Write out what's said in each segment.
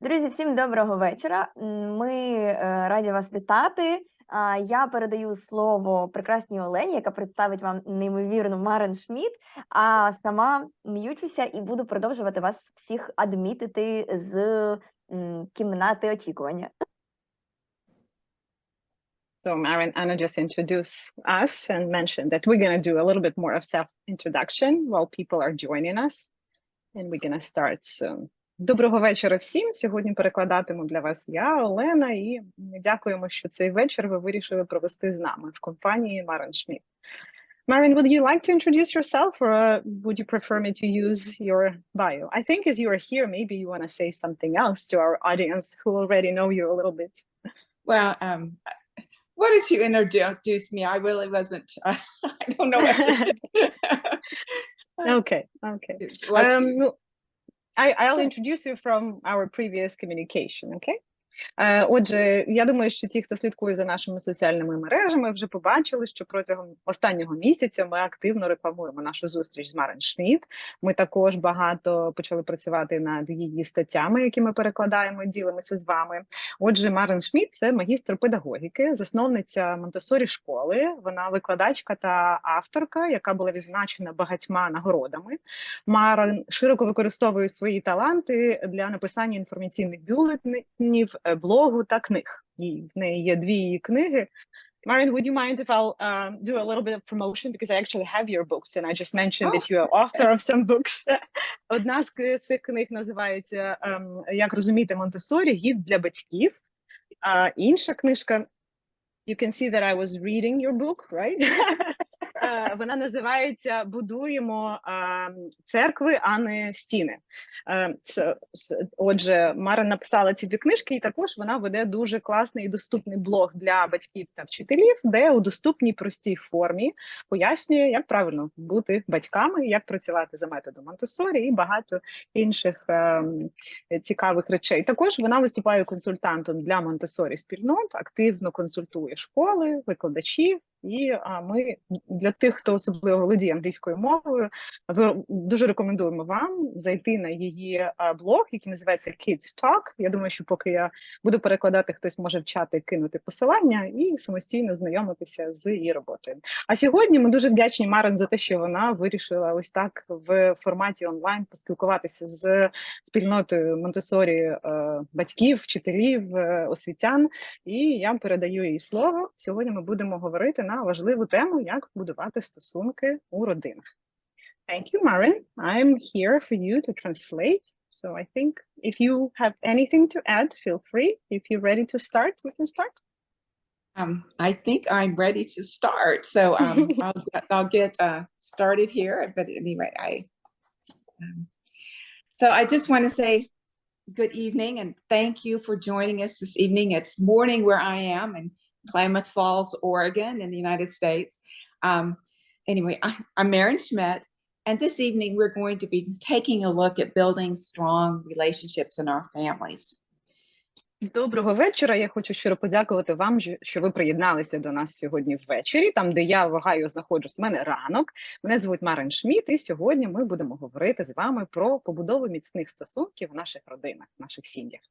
Друзі, всім доброго вечора. Ми раді вас вітати. Я передаю слово прекрасній Олені, яка представить вам неймовірну Марен Шмідт, а сама м'ючуся і буду продовжувати вас всіх адмітити з кімнати очікування. So Marен, Anna just introduced us and mentioned that we're going to do a little bit more of self-introduction while people are joining us. And we're going to start soon. Доброго вечора всім. Сьогодні перекладатиму для вас я, Олена, і дякуємо, що цей вечір ви вирішили провести з нами в компанії Марен Шмідт. Marен, would you like to introduce yourself, or would you prefer me to use your bio? I think as you are here, maybe you want to say something else to our audience who already know you a little bit. Well, what did you introduce me? I really wasn't, I don't know what to do. Okay. I'll introduce you from our previous communication, okay? Отже, я думаю, що ті, хто слідкує за нашими соціальними мережами, вже побачили, що протягом останнього місяця ми активно рекламуємо нашу зустріч з Марен Шмідт. Ми також багато почали працювати над її статтями, які ми перекладаємо і ділимося з вами. Отже, Марен Шмідт – це магістр педагогіки, засновниця монтессорі-школи. Вона викладачка та авторка, яка була відзначена багатьма нагородами. Марен широко використовує свої таланти для написання інформаційних бюлетенів, блогу та книг. І в неї є дві її книги. Marен, would you mind if I'll do a little bit of promotion, because I actually have your books and I just mentioned that you are author of some books. Одна з цих книг називається «Як розуміти Монтессорі. Гід для батьків». А інша книжка, you can see that I was reading your book, right? Вона називається «Будуємо церкви, а не стіни». Отже, Марен написала ці дві книжки, і також вона веде дуже класний і доступний блог для батьків та вчителів, де у доступній простій формі пояснює, як правильно бути батьками, як працювати за методом Монтессорі і багато інших цікавих речей. Також вона виступає консультантом для Монтессорі-спільнот, активно консультує школи, викладачів. І ми для тих, хто особливо володіє англійською мовою, дуже рекомендуємо вам зайти на її блог, який називається Kids Talk. Я думаю, що поки я буду перекладати, хтось може в чати кинути посилання і самостійно знайомитися з її роботою. А сьогодні ми дуже вдячні Марен за те, що вона вирішила ось так в форматі онлайн поспілкуватися з спільнотою Монтессорі батьків, вчителів, освітян. І я передаю їй слово. Сьогодні ми будемо говорити на важливу тему, як будувати стосунки у родинах. Thank you, Marен. I'm here for you to translate. So I think if you have anything to add, feel free. If you're ready to start, we can start. I think I'm ready to start. So I'll get started here. But anyway, so I just want to say good evening and thank you for joining us this evening. It's morning where I am in Klamath Falls, Oregon in the United States. Anyway, I'm Maren Schmidt, and this evening we're going to be taking a look at building strong relationships in our families. Доброго вечора. Я хочу щиро подякувати вам, що ви приєдналися до нас сьогодні ввечері, там, де я в Огайо знаходжусь, в мене ранок. Мене звуть Марен Шмідт, і сьогодні ми будемо говорити з вами про побудову міцних стосунків в наших родинах, в наших сім'ях.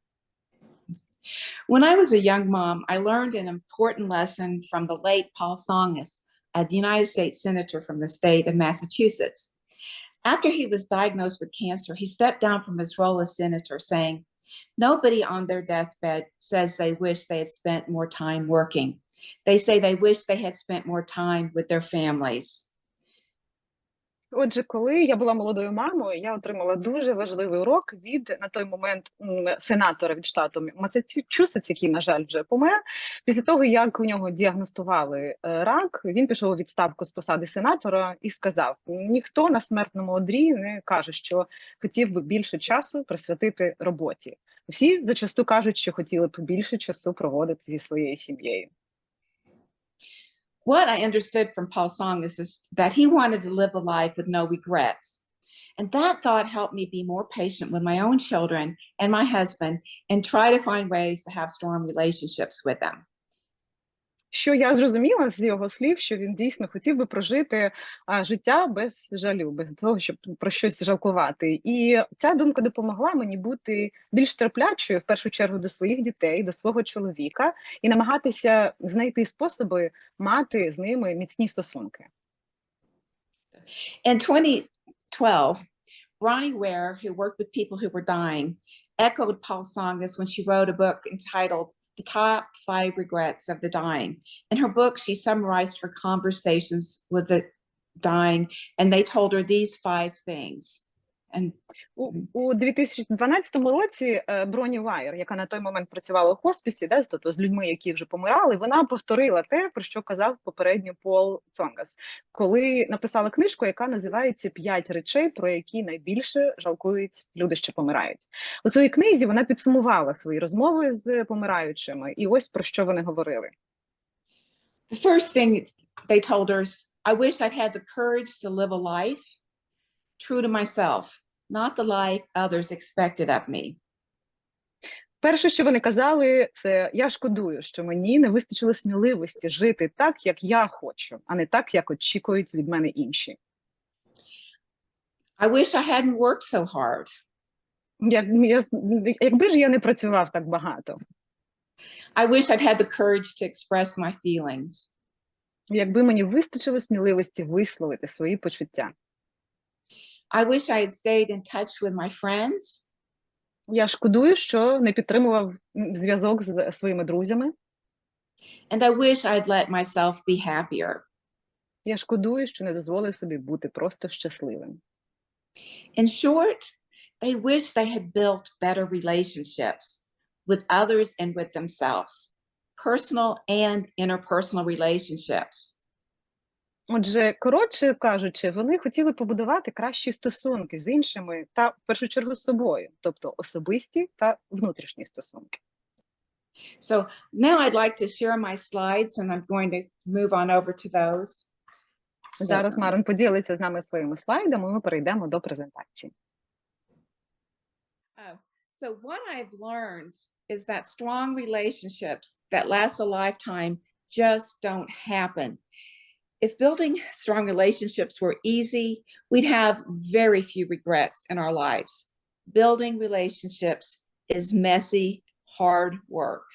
When I was a young mom, I learned an important lesson from the late Paul Tsongas, a United States senator from the state of Massachusetts. After he was diagnosed with cancer, he stepped down from his role as senator, saying, "Nobody on their deathbed says they wish they had spent more time working. They say they wish they had spent more time with their families." Отже, коли я була молодою мамою, я отримала дуже важливий урок від, на той момент, сенатора від штату Масачусетс, який, на жаль, вже помер. Після того, як у нього діагностували рак, він пішов у відставку з посади сенатора і сказав, ніхто на смертному одрі не каже, що хотів би більше часу присвятити роботі. Всі зачасту кажуть, що хотіли б більше часу проводити зі своєю сім'єю. What I understood from Paul Tsongas is that he wanted to live a life with no regrets. And that thought helped me be more patient with my own children and my husband and try to find ways to have strong relationships with them. Що я зрозуміла з його слів, що він дійсно хотів би прожити життя без жалю, без того, щоб про щось жалкувати. І ця думка допомогла мені бути більш терплячою, в першу чергу, до своїх дітей, до свого чоловіка, і намагатися знайти способи мати з ними міцні стосунки. In 2012, Bronnie Ware, who worked with people who were dying, echoed Paul Tsongas when she wrote a book entitled The Top 5 Regrets of the Dying. In her book, she summarized her conversations with the dying, and they told her these 5 things. And У 2012 році Броні Вайер, яка на той момент працювала у хоспісі, тобто з людьми, які вже помирали, вона повторила те, про що казав попередньо Пол Цонгас, коли написала книжку, яка називається «5 речей, про які найбільше жалкують люди, що помирають». У своїй книзі вона підсумувала свої розмови з помираючими, і ось про що вони говорили. the first thing they told her is, I wish I'd had the courage to live a life true to myself, not the life others expected of me. Перше, що вони казали, це «я шкодую, що мені не вистачило сміливості жити так, як я хочу, а не так, як очікують від мене інші». I wish I hadn't worked so hard. Якби ж я не працював так багато. I wish I'd had the courage to express my feelings. Якби мені вистачило сміливості висловити свої почуття. I wish I had stayed in touch with my friends. Я шкодую, що не підтримував зв'язок з своїми друзями. And I wish I'd let myself be happier. Я шкодую, що не дозволив собі бути просто щасливим. In short, they wish they had built better relationships with others and with themselves, personal and interpersonal relationships. Отже, коротше кажучи, вони хотіли побудувати кращі стосунки з іншими та, в першу чергу, з собою, тобто особисті та внутрішні стосунки. So now I'd like to share my slides, and I'm going to move on over to those. Зараз Марен поділиться з нами своїми слайдами, і ми перейдемо до презентації. So what I've learned is that strong relationships that last a lifetime just don't happen. If building strong relationships were easy, we'd have very few regrets in our lives. Building relationships is messy, hard work.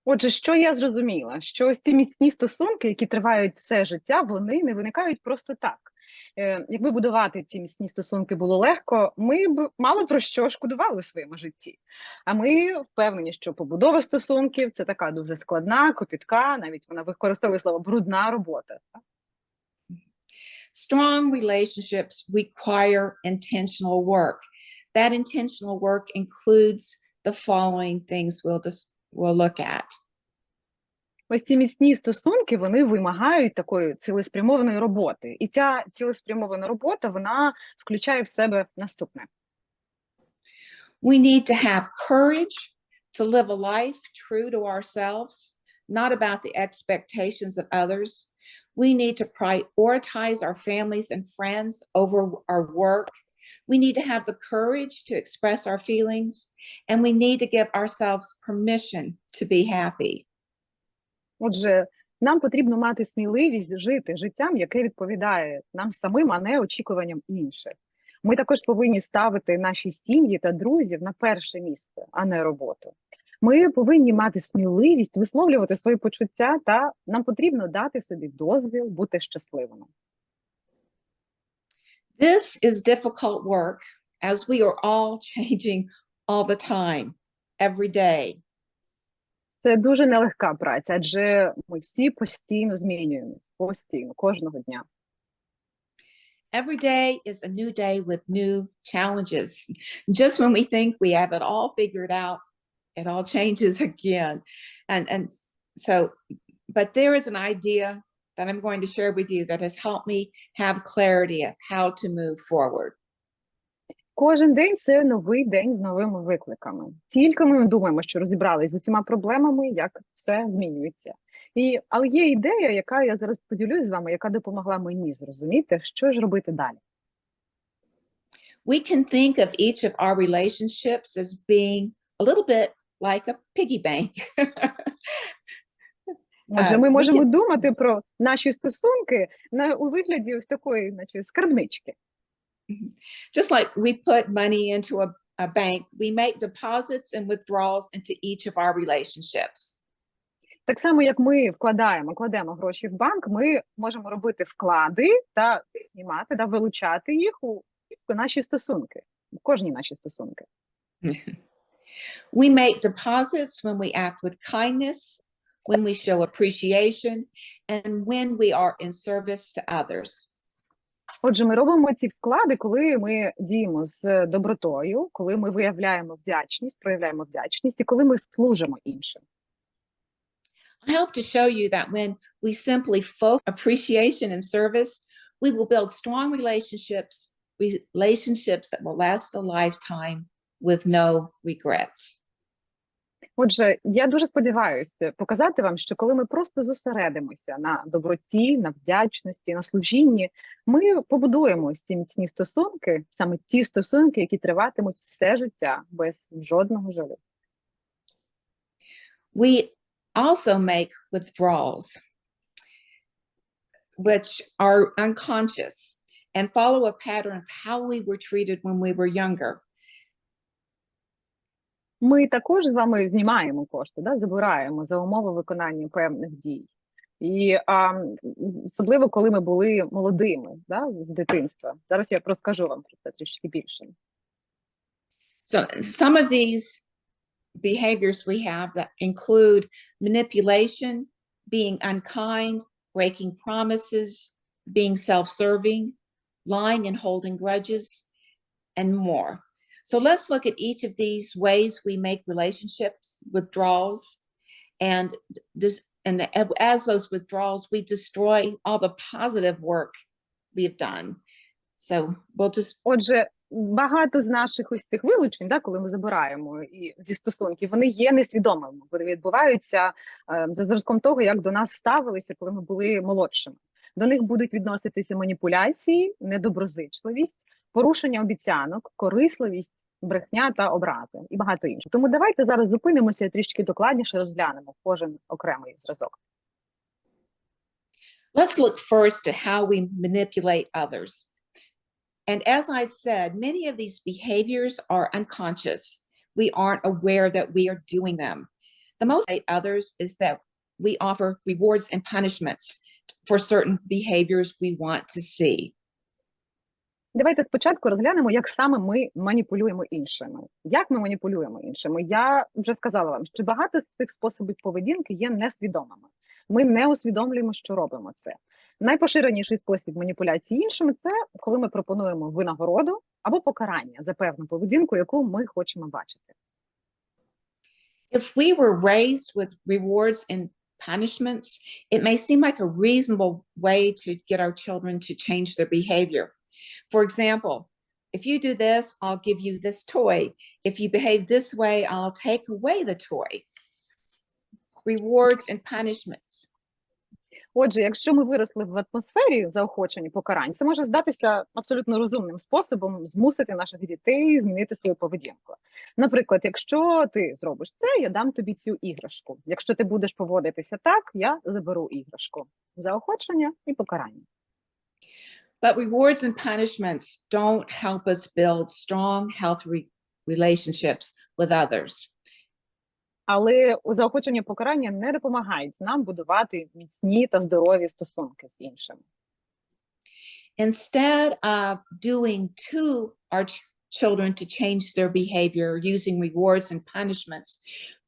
Отже, що я зрозуміла? Що ось ці міцні стосунки, які тривають все життя, вони не виникають просто так. Якби будувати ці міцні стосунки було легко, ми б мало про що шкодували у своєму житті. А ми впевнені, що побудова стосунків – це така дуже складна, копітка, навіть вона використовує слово «брудна робота». Strong relationships require intentional work. That intentional work includes the following things we'll look at. Ось ці міцні стосунки, вони вимагають такої цілеспрямованої роботи. І ця цілеспрямована робота, вона включає в себе наступне. We need to have courage to live a life true to ourselves, not about the expectations of others. We need to prioritize our families and friends over our work. We need to have the courage to express our feelings, and we need to give ourselves permission to be happy. Отже, нам потрібно мати сміливість жити життям, яке відповідає нам самим, а не очікуванням інших. Ми також повинні ставити наші сім'ї та друзів на перше місце, а не роботу. Ми повинні мати сміливість висловлювати свої почуття, та нам потрібно дати собі дозвіл бути щасливими. This is difficult work, as we are all changing all the time, every day. Це дуже нелегка праця, адже ми всі постійно змінюємося, постійно, кожного дня. Every day is a new day with new challenges. Just when we think we have it all figured out, it all changes again. And so, but there is an idea that I'm going to share with you that has helped me have clarity of how to move forward. Кожен день – це новий день з новими викликами. Тільки ми думаємо, що розібралися з усіма проблемами, як все змінюється. Але є ідея, яка я зараз поділюсь з вами, яка допомогла мені зрозуміти, що ж робити далі. We can think of each of our relationships as being a little bit like a piggy bank. Отже, ми we можемо can- думати про наші стосунки у вигляді ось такої, наче, скарбнички. Just like we put money into a bank, we make deposits and withdrawals into each of our relationships. Так само, як ми кладемо гроші в банк, ми можемо робити вклади та знімати, та вилучати їх у наші стосунки, в кожні наші стосунки. We make deposits when we act with kindness, when we show appreciation, and when we are in service to others. Отже, ми робимо ці вклади, коли ми діємо з добротою, коли ми проявляємо вдячність і коли ми служимо іншим. I hope to show you that when we simply focus on appreciation and service, we will build strong relationships that will last a lifetime with no regrets. Отже, я дуже сподіваюся показати вам, що коли ми просто зосередимося на доброті, на вдячності, на служінні, ми побудуємо ці міцні стосунки, саме ті стосунки, які триватимуть все життя без жодного жалю. We also make withdrawals, which are unconscious and follow a pattern of how we were treated when we were younger. Ми також з вами знімаємо кошти, забираємо за умови виконання певних дій. І особливо, коли ми були молодими, з дитинства. Зараз я розкажу вам про це трішки більше. So some of these behaviors we have that include manipulation, being unkind, breaking promises, being self-serving, lying and holding grudges, and more. So let's look at each of these ways we make relationships, withdrawals, and as those withdrawals, we destroy all the positive work we've done. So we'll just... Отже, багато з наших ось цих вилучень, коли ми забираємо зі стосунків, вони є несвідомими, вони відбуваються за зразком того, як до нас ставилися, коли ми були молодшими. До них будуть відноситися маніпуляції, недоброзичливість, порушення обіцянок, корисливість, брехня та образи і багато іншого. Тому давайте зараз зупинимося і трішки докладніше розглянемо кожен окремий зразок. Let's look first at how we manipulate others. And as I've said, many of these behaviors are unconscious. We aren't aware that we are doing them. The most others is that we offer rewards and punishments for certain behaviors we want to see. Давайте спочатку розглянемо, як саме ми маніпулюємо іншими. Як ми маніпулюємо іншими? Я вже сказала вам, що багато з цих способів поведінки є несвідомими. Ми не усвідомлюємо, що робимо це. Найпоширеніший спосіб маніпуляції іншими – це коли ми пропонуємо винагороду або покарання за певну поведінку, яку ми хочемо бачити. If we were raised with rewards and punishments, it may seem like a reasonable way to get our children to change their behavior. For example, if you do this, I'll give you this toy. If you behave this way, I'll take away the toy. Rewards and punishments. Отже, якщо ми виросли в атмосфері заохочення покарань, це може здатися абсолютно розумним способом змусити наших дітей змінити свою поведінку. Наприклад, якщо ти зробиш це, я дам тобі цю іграшку. Якщо ти будеш поводитися так, я заберу іграшку. Заохочення і покарання. But rewards and punishments don't help us build strong, healthy relationships with others. Але заохочення покарання не допомагають нам будувати міцні та здорові стосунки з іншими. Instead of doing to our children to change their behavior using rewards and punishments,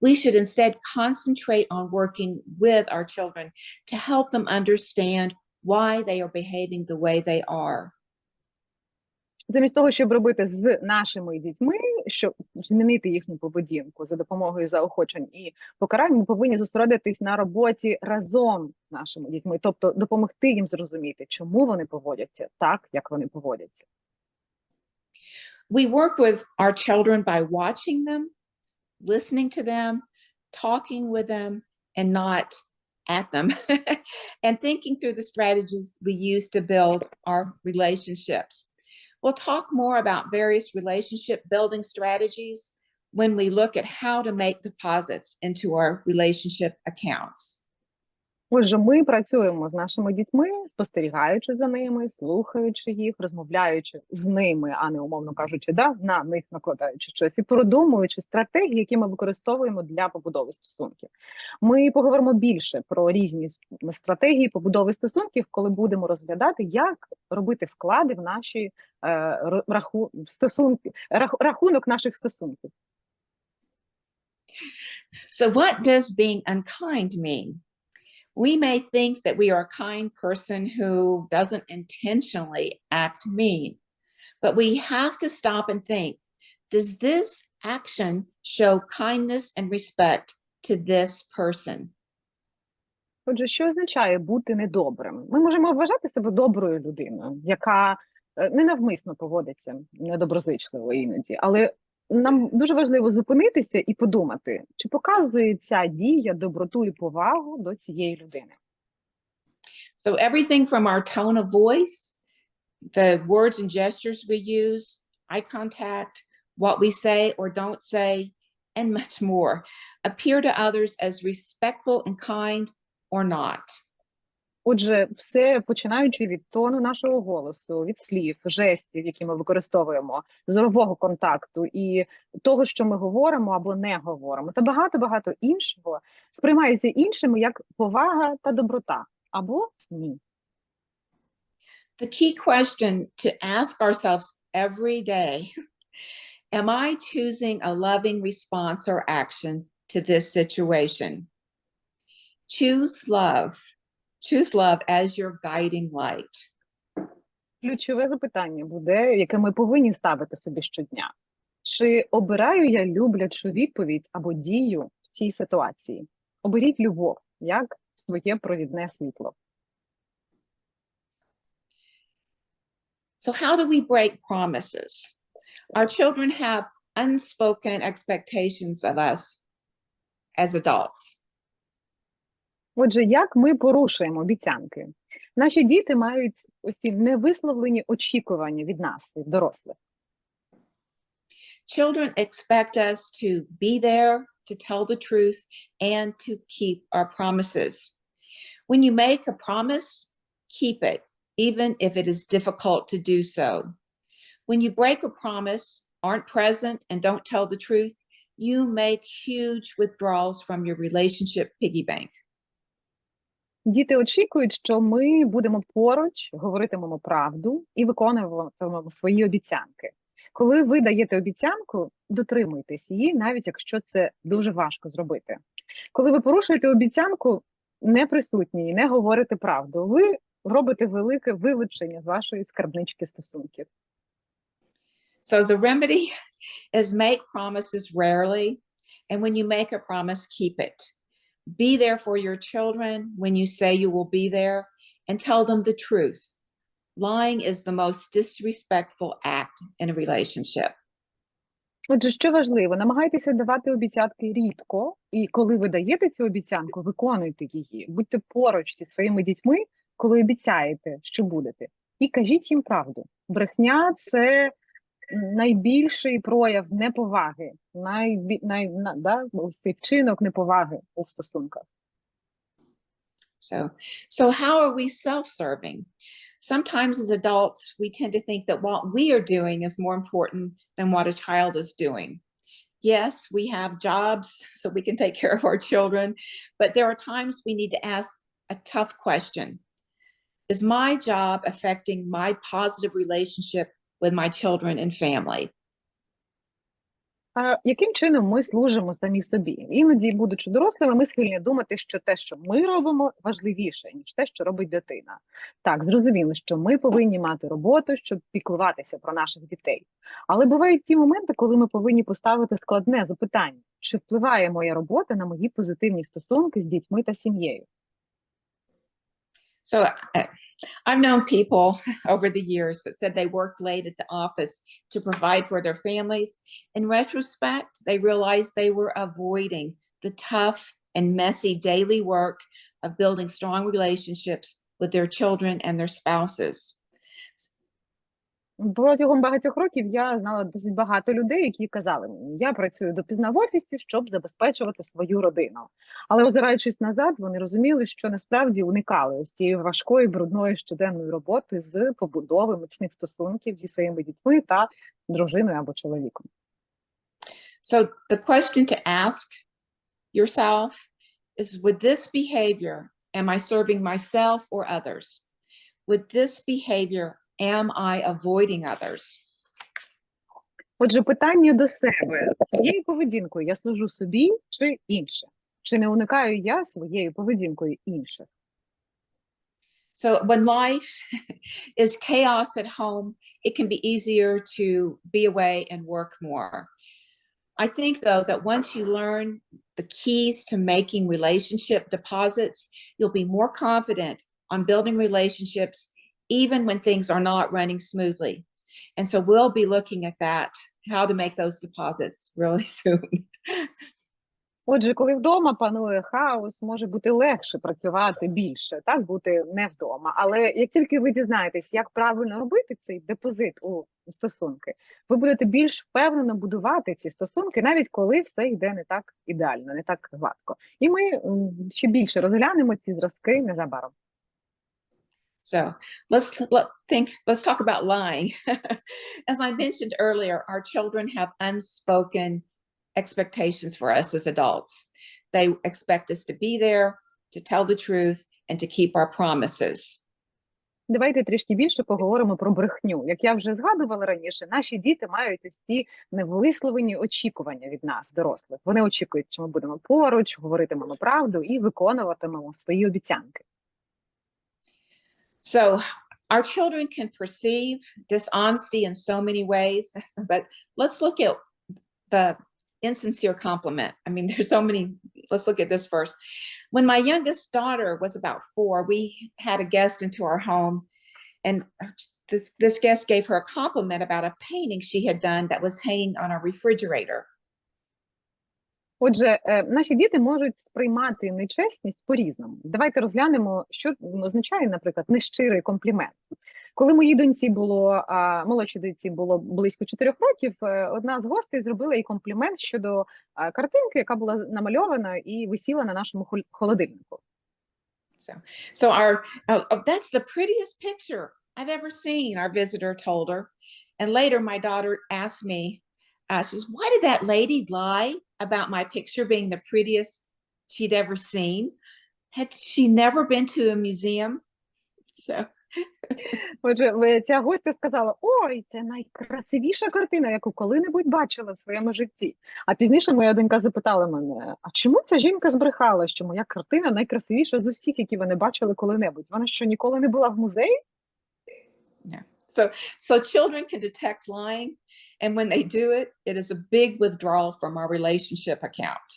we should instead concentrate on working with our children to help them understand why they are behaving the way they are. Замість того, щоб робити з нашими дітьми, щоб змінити їхню поведінку за допомогою заохочень і покарань, ми повинні зосередитись на роботі разом з нашими дітьми, тобто допомогти їм зрозуміти, чому вони поводяться так, як вони поводяться. We work with our children by watching them, listening to them, talking with them, and not at them, and thinking through the strategies we use to build our relationships. We'll talk more about various relationship building strategies when we look at how to make deposits into our relationship accounts. Отже, ми працюємо з нашими дітьми, спостерігаючи за ними, слухаючи їх, розмовляючи з ними, а не, умовно кажучи, на них накладаючи щось, і продумуючи стратегії, які ми використовуємо для побудови стосунків. Ми поговоримо більше про різні стратегії побудови стосунків, коли будемо розглядати, як робити вклади в наші рахунок наших стосунків. So what does being unkind mean? We may think that we are a kind person who doesn't intentionally act mean, but we have to stop and think, does this action show kindness and respect to this person? Отже, що означає бути недобрим? Ми можемо вважати себе доброю людиною, яка ненавмисно поводиться недоброзичливо іноді, але нам дуже важливо зупинитися і подумати, чи показує ця дія доброту і повагу до цієї людини. So everything from our tone of voice, the words and gestures we use, eye contact, what we say or don't say, and much more appear to others as respectful and kind or not. Отже, все починаючи від тону нашого голосу, від слів, жестів, які ми використовуємо, зорового контакту і того, що ми говоримо або не говоримо, та багато-багато іншого сприймається іншими як повага та доброта, або ні. The key question to ask ourselves every day, am I choosing a loving response or action to this situation? Choose love. Choose love as your guiding light. Ключове запитання буде, яке ми повинні ставити собі щодня. Чи обираю я люблячу відповідь або дію в цій ситуації? Оберіть любов, як своє провідне світло. So how do we break promises? Our children have unspoken expectations of us as adults. Отже, як ми порушуємо обіцянки? Наші діти мають ось ці невисловлені очікування від нас, від дорослих. Children expect us to be there, to tell the truth, and to keep our promises. When you make a promise, keep it, even if it is difficult to do so. When you break a promise, aren't present, and don't tell the truth, you make huge withdrawals from your relationship piggy bank. Діти очікують, що ми будемо поруч, говоритимемо правду і виконуватимемо свої обіцянки. Коли ви даєте обіцянку, дотримуйтесь її, навіть якщо це дуже важко зробити. Коли ви порушуєте обіцянку, не присутні і не говорите правду, ви робите велике вилучення з вашої скарбнички стосунків. So the remedy is make promises rarely, and when you make a promise, keep it. Be there for your children when you say you will be there, and tell them the truth. Lying is the most disrespectful act in a relationship. Отже, що важливо, намагайтеся давати обіцянки рідко, і коли ви даєте цю обіцянку, виконуйте її. Будьте поруч зі своїми дітьми, коли обіцяєте, що будете. І кажіть їм правду. Брехня – це найбільший прояв неповаги, ось цей вчинок неповаги у стосунках. So how are we self-serving? Sometimes as adults, we tend to think that what we are doing is more important than what a child is doing. Yes, we have jobs so we can take care of our children, but there are times we need to ask a tough question. Is my job affecting my positive relationship with my children and family? А яким чином ми служимо самі собі? Іноді, будучи дорослими, ми схильні думати, що те, що ми робимо, важливіше, ніж те, що робить дитина. Так, зрозуміло, що ми повинні мати роботу, щоб піклуватися про наших дітей. Але бувають ті моменти, коли ми повинні поставити складне запитання. Чи впливає моя робота на мої позитивні стосунки з дітьми та сім'єю? So I've known people over the years that said they worked late at the office to provide for their families. In retrospect, they realized they were avoiding the tough and messy daily work of building strong relationships with their children and their spouses. Протягом багатьох років я знала досить багато людей, які казали мені, я працюю допізна в офісі, щоб забезпечувати свою родину. Але озираючись назад, вони розуміли, що насправді уникали ось цієї важкої, брудної щоденної роботи з побудови міцних стосунків зі своїми дітьми та дружиною або чоловіком. So the question to ask yourself is, with this behavior, am I serving myself or others? With this behavior, am I avoiding others? Отже, питання до себе. Своєю поведінкою я служу собі чи інше? Чи не уникаю я своєю поведінкою інших? So when life is chaos at home, it can be easier to be away and work more. I think, though, that once you learn the keys to making relationship deposits, you'll be more confident on building relationships, even when things are not running smoothly. And so we'll be looking at that, how to make those deposits really soon. Отже, коли вдома панує хаос, може бути легше працювати більше, так, бути не вдома. Але як тільки ви дізнаєтесь, як правильно робити цей депозит у стосунки, ви будете більш впевнено будувати ці стосунки, навіть коли все йде не так ідеально, не так гладко. І ми ще більше розглянемо ці зразки незабаром. So let's talk about lying. As I mentioned earlier, our children have unspoken expectations for us as adults. They expect us to be there, to tell the truth, and to keep our promises. Давайте трішки більше поговоримо про брехню. Як я вже згадувала раніше, наші діти мають ось ці невисловлені очікування від нас, дорослих. Вони очікують, що ми будемо поруч, говоритимемо правду і виконуватимемо свої обіцянки. So our children can perceive dishonesty in so many ways, but let's look at the insincere compliment. I mean, there's so many. Let's look at this first. When my youngest daughter was about 4, we had a guest into our home, and this guest gave her a compliment about a painting she had done that was hanging on our refrigerator. Отже, наші діти можуть сприймати нечесність по-різному. Давайте розглянемо, що означає, наприклад, нещирий комплімент. Коли моїй доньці було, молодшій доньці було близько 4 років, одна з гостей зробила їй комплімент щодо картинки, яка була намальована і висіла на нашому холодильнику. So that's the prettiest picture I've ever seen, our visitor told her. And later my daughter asked me, she says, why did that lady lie about my picture being the prettiest she'd ever seen? Had she never been to a museum? So. Отже, ця гостя сказала, ой, це найкрасивіша картина, яку коли-небудь бачила в своєму житті. А пізніше моя донька запитала мене, а чому ця жінка збрехала, що моя картина найкрасивіша з усіх, які вони бачили коли-небудь? Вона що, ніколи не була в музеї? Yeah. So children can detect lying, and when they do it, it is a big withdrawal from our relationship account.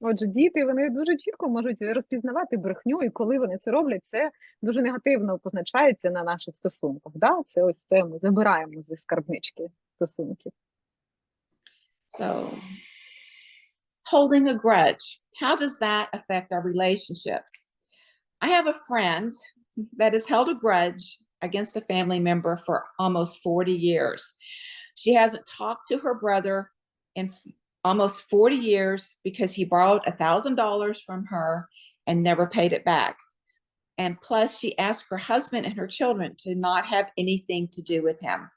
Отже, діти, вони дуже чітко можуть розпізнавати брехню, і коли вони це роблять, це дуже негативно позначається на наших стосунках. Да? Це ось це ми забираємо зі скарбнички стосунків. So, holding a grudge. How does that affect our relationships? I have a friend that has held a grudge against a family member for almost 40 years. She hasn't talked to her brother in almost 40 years because he borrowed $1,000 from her and never paid it back. And plus, she asked her husband and her children to not have anything to do with him.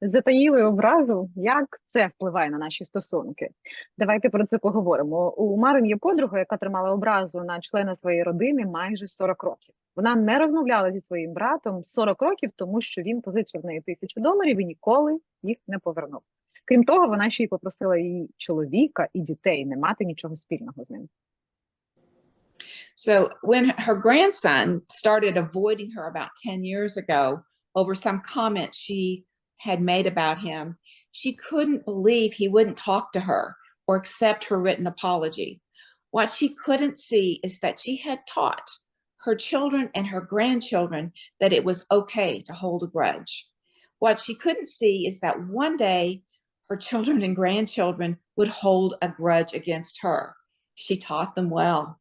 Затаїли образу, як це впливає на наші стосунки? Давайте про це поговоримо. У Марен є подруга, яка тримала образу на члена своєї родини майже 40 років. Вона не розмовляла зі своїм братом 40 років, тому що він позичив в неї $1000 і ніколи їх не повернув. Крім того, вона ще й попросила її чоловіка і дітей не мати нічого спільного з ним. So when her grandson started avoiding her about 10 years ago over some comment she had made about him, she couldn't believe he wouldn't talk to her or accept her written apology. What she couldn't see is that she had taught her children and her grandchildren that it was okay to hold a grudge. What she couldn't see is that one day her children and grandchildren would hold a grudge against her. She taught them well.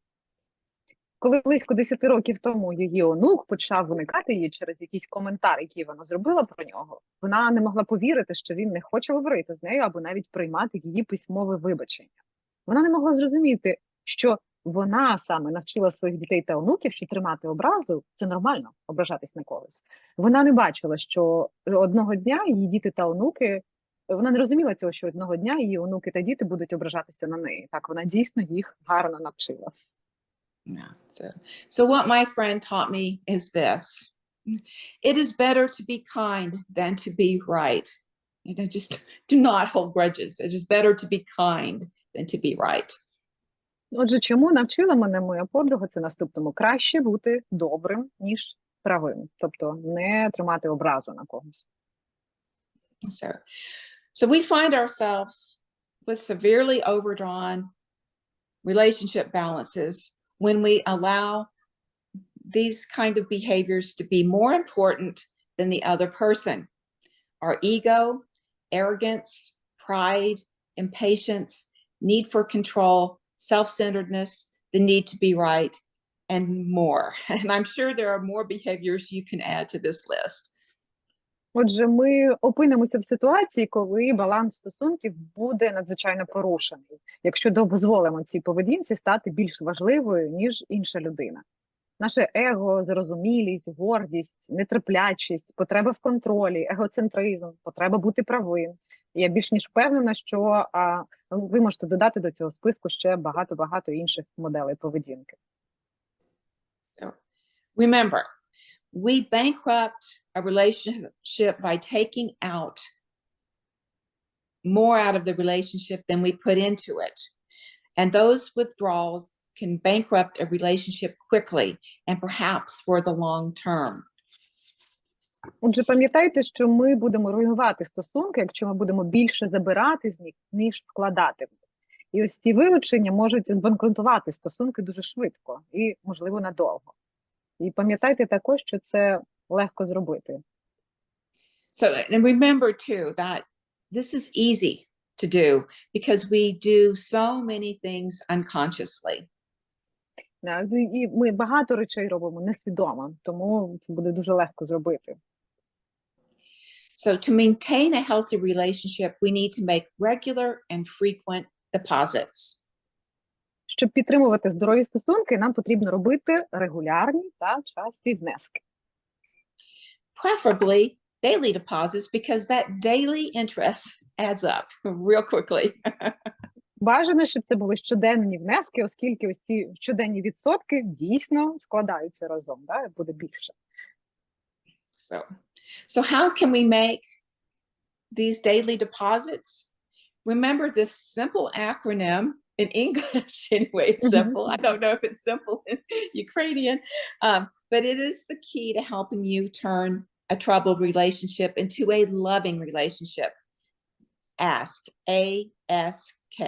Коли близько 10 років тому її онук почав виникати її через якийсь коментар, який вона зробила про нього, вона не могла повірити, що він не хоче говорити з нею або навіть приймати її письмове вибачення. Вона не могла зрозуміти, що вона саме навчила своїх дітей та онуків, що тримати образу – це нормально, ображатись на когось. Вона не бачила, що одного дня її діти та онуки, вона не розуміла цього, що одного дня її онуки та діти будуть ображатися на неї. Так, вона дійсно їх гарно навчила. Yeah. So what my friend taught me is this: it is better to be kind than to be right. You know, just do not hold grudges. It is better to be kind than to be right. Отже, чому навчила мене моя подруга, це наступному: краще бути добрим, ніж правим. Тобто не тримати образу на когось. So we find ourselves with severely overdrawn relationship balances when we allow these kind of behaviors to be more important than the other person. Our ego, arrogance, pride, impatience, need for control, self-centeredness, the need to be right, and more. And I'm sure there are more behaviors you can add to this list. Отже, ми опинимося в ситуації, коли баланс стосунків буде надзвичайно порушений, якщо дозволимо цій поведінці стати більш важливою, ніж інша людина. Наше его, зарозумілість, гордість, нетерплячість, потреба в контролі, егоцентризм, потреба бути правим. Я більш ніж впевнена, що ви можете додати до цього списку ще багато-багато інших моделей поведінки. So, remember, we bankrupt a relationship by taking more out of the relationship than we put into it. And those withdrawals can bankrupt a relationship quickly and perhaps for the long term. Отже, пам'ятайте, що ми будемо руйнувати стосунки, якщо ми будемо більше забирати з них, ніж вкладати. І ось ці вилучення можуть збанкрутувати стосунки дуже швидко і, можливо, надовго. І пам'ятайте також, що це легко зробити. So, and remember too that this is easy to do because we do so many things unconsciously. І ми багато речей робимо несвідомо, тому це буде дуже легко зробити. So to maintain a healthy relationship, we need to make regular and frequent deposits. Щоб підтримувати здорові стосунки, нам потрібно робити регулярні та часті внески. Preferably daily deposits because that daily interest adds up real quickly. Бажано, щоб це були щоденні внески, оскільки ось ці щоденні відсотки дійсно складаються разом, да, буде більше. So how can we make these daily deposits? Remember this simple acronym in English, anyway, it's simple. I don't know if it's simple in Ukrainian, but it is the key to helping you turn a troubled relationship into a loving relationship. Ask, A-S-K.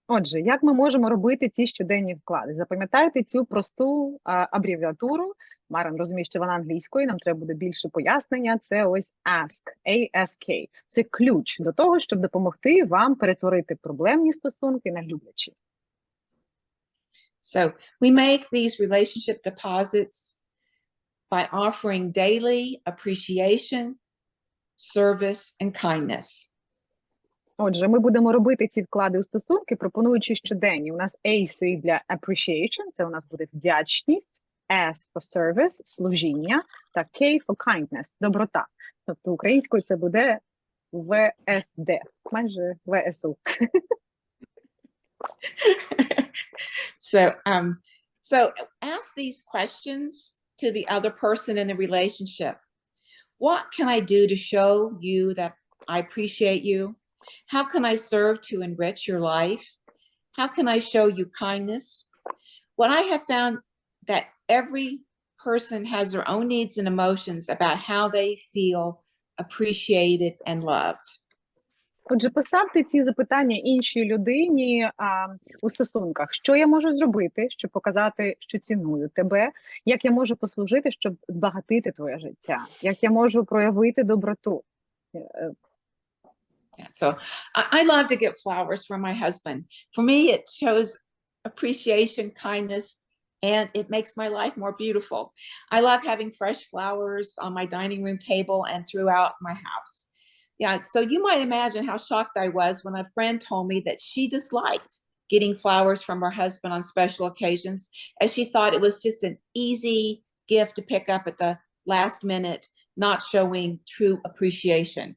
Отже, як ми можемо робити ці щоденні вклади? Запам'ятайте цю просту абревіатуру. Марен розуміє, що вона англійською, нам треба буде більше пояснення. Це ось ask, A-S-K. Це ключ до того, щоб допомогти вам перетворити проблемні стосунки на люблячі. So we make these relationship deposits by offering daily appreciation, service, and kindness. Отже, ми будемо робити ці вклади у стосунки, пропонуючи щоденні. У нас A стоїть для appreciation, це у нас буде вдячність, S for service, служіння, та K for kindness, доброта. Тобто українською це буде ВСД, майже ВСУ. So ask these questions to the other person in the relationship. What can I do to show you that I appreciate you? How can I serve to enrich your life? How can I show you kindness? What I have found that every person has their own needs and emotions about how they feel appreciated and loved. Отже, поставте ці запитання іншій людині у стосунках. Що я можу зробити, щоб показати, що ціную тебе? Як я можу послужити, щоб збагатити твоє життя? Як я можу проявити доброту? Yeah, so I love to get flowers from my husband. For me, it shows appreciation, kindness, and it makes my life more beautiful. I love having fresh flowers on my dining room table and throughout my house. Yeah, so you might imagine how shocked I was when a friend told me that she disliked getting flowers from her husband on special occasions, as she thought it was just an easy gift to pick up at the last minute, not showing true appreciation.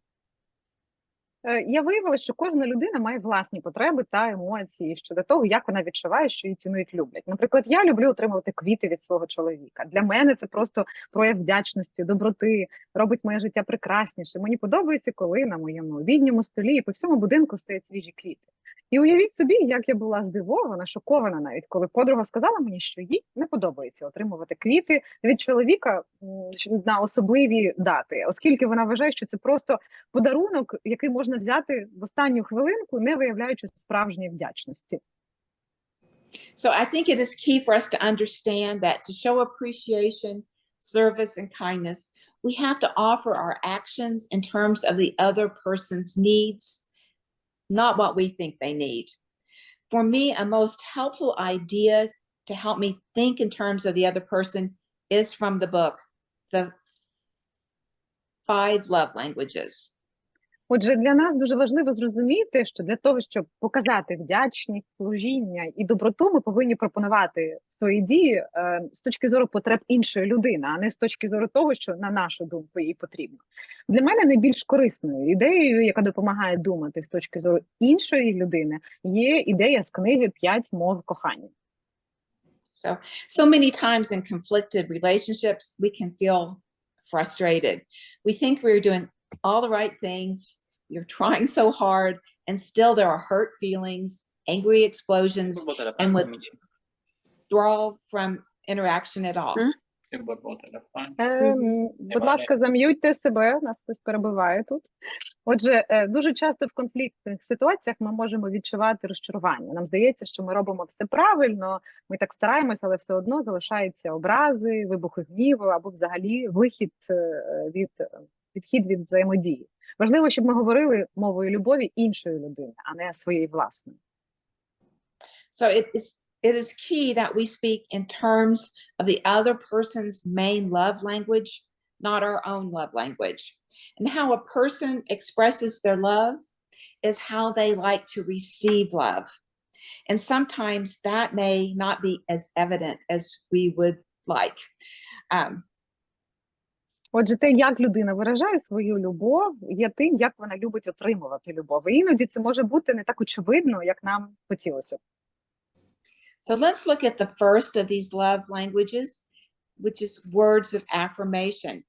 Я виявила, що кожна людина має власні потреби та емоції щодо того, як вона відчуває, що її цінують, люблять. Наприклад, я люблю отримувати квіти від свого чоловіка. Для мене це просто прояв вдячності, доброти, робить моє життя прекрасніше. Мені подобається, коли на моєму обідньому столі і по всьому будинку стоять свіжі квіти. І уявіть собі, як я була здивована, шокована навіть, коли подруга сказала мені, що їй не подобається отримувати квіти від чоловіка на особливі дати, оскільки вона вважає, що це просто подарунок, який можна взяти в останню хвилинку, не виявляючи справжньої вдячності. So I think it is key for us to understand that to show appreciation, service, and kindness, we have to offer our actions in terms of the other person's needs, not what we think they need. For me, a most helpful idea to help me think in terms of the other person is from the book, The 5 Love Languages. Отже, для нас дуже важливо зрозуміти, що для того, щоб показати вдячність, служіння і доброту, ми повинні пропонувати свої дії з точки зору потреб іншої людини, а не з точки зору того, що, на нашу думку, їй потрібно. Для мене найбільш корисною ідеєю, яка допомагає думати з точки зору іншої людини, є ідея з книги «5 мов кохання». So many times in conflicted relationships, we can feel frustrated. We think we're doing all the right things, you're trying so hard, and still there are hurt feelings, angry explosions, and withdrawal from interaction at all. Будь ласка, зам'ютьте себе, нас хтось перебиває тут. Отже, дуже часто в конфліктних ситуаціях ми можемо відчувати розчарування. Нам здається, що ми робимо все правильно, ми так стараємося, але все одно залишаються образи, вибухи гніву або взагалі відхід від взаємодії. Важливо, щоб ми говорили мовою любові іншої людини, а не своєї власної. So it is key that we speak in terms of the other person's main love language, not our own love language. And how a person expresses their love is how they like to receive love. And sometimes that may not be as evident as we would like. Отже, те, як людина виражає свою любов, є тим, як вона любить отримувати любов. І іноді це може бути не так очевидно, як нам хотілося. So let's look at the first of these love languages, which is words of affirmation.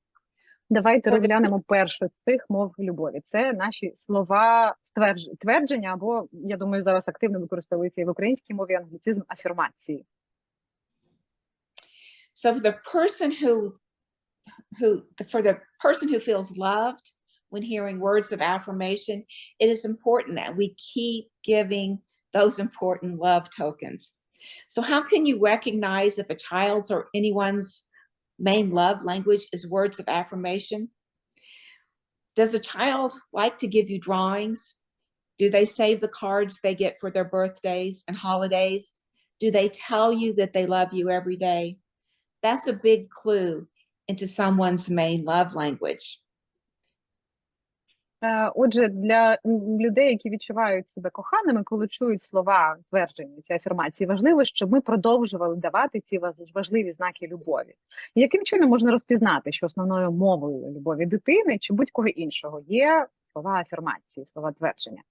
Давайте розглянемо першу з цих мов любові. Це наші слова твердження, або, я думаю, зараз активно використовується і в українській мові англіцизм афірмації. So for the person who feels loved when hearing words of affirmation, it is important that we keep giving those important love tokens. So how can you recognize if a child's or anyone's main love language is words of affirmation? Does a child like to give you drawings? Do they save the cards they get for their birthdays and holidays? Do they tell you that they love you every day? That's a big clue into someone's main love language. Отже, для людей, які відчувають себе коханими, коли чують слова, твердження, ці афірмації, важливо, щоб ми продовжували давати ці важливі знаки любові. І яким чином можна розпізнати, що основною мовою любові дитини чи будь-кого іншого є слова афірмації, слова твердження?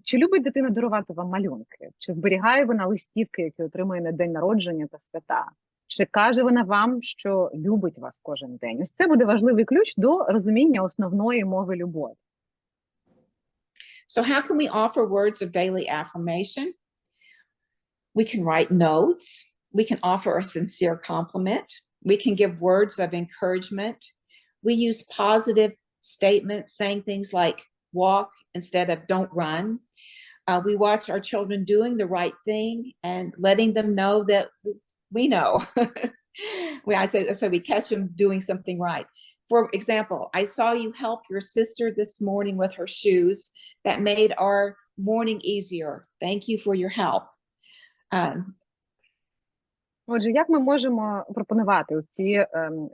Чи любить дитина дарувати вам малюнки? Чи зберігає вона листівки, які отримує на день народження та свята? Чи каже вона вам, що любить вас кожен день? Ось це буде важливий ключ до розуміння основної мови любові. So how can we offer words of daily affirmation? We can write notes. We can offer a sincere compliment. We can give words of encouragement. We use positive statements, saying things like walk instead of don't run. We watch our children doing the right thing and letting them know that we know. So we catch them doing something right. For example, I saw you help your sister this morning with her shoes. That made our morning easier. Thank you for your help. Отже, як ми можемо пропонувати ось ці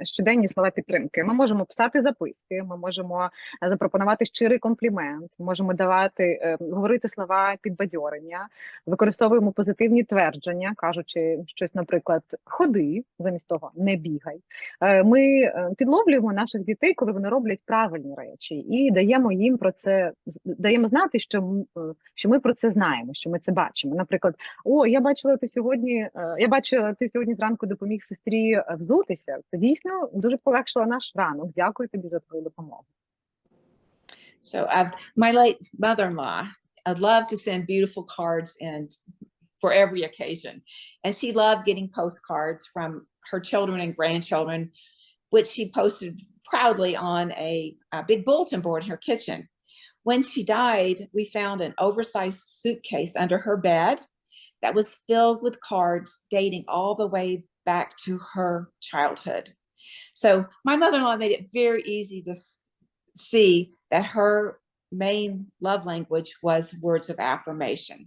щоденні слова підтримки? Ми можемо писати записки, ми можемо запропонувати щирий комплімент, можемо давати, говорити слова підбадьорення, використовуємо позитивні твердження, кажучи щось, наприклад, ходи, замість того не бігай. Ми підловлюємо наших дітей, коли вони роблять правильні речі, і даємо їм про це, даємо знати, що ми про це знаємо, що ми це бачимо. Наприклад, о, я бачила ти сьогодні зранку допоміг сестрі взутися. Це дійсно дуже полегшило наш ранок. Дякую тобі за твою допомогу. So my late mother-in-law, I'd love to send beautiful cards and for every occasion. And she loved getting postcards from her children and grandchildren, which she posted proudly on a big bulletin board in her kitchen. When she died, we found an oversized suitcase under her bed that was filled with cards dating all the way back to her childhood. So my mother-in-law made it very easy to see that her main love language was words of affirmation.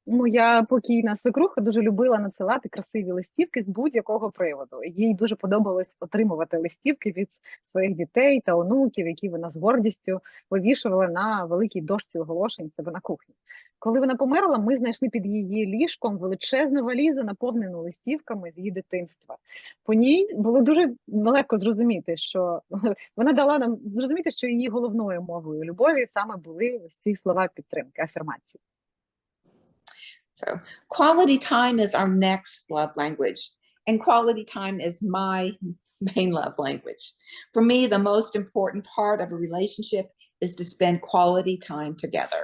Моя покійна свекруха дуже любила надсилати красиві листівки з будь-якого приводу. Їй дуже подобалось отримувати листівки від своїх дітей та онуків, які вона з гордістю вивішувала на великій дошці оголошень себе на кухні. Коли вона померла, ми знайшли під її ліжком величезну валізу, наповнену листівками з її дитинства. По ній було дуже легко зрозуміти, що вона дала нам зрозуміти, що її головною мовою любові саме були ось ці слова підтримки, афірмації. So quality time is our next love language, and quality time is my main love language. For me, the most important part of a relationship is to spend quality time together.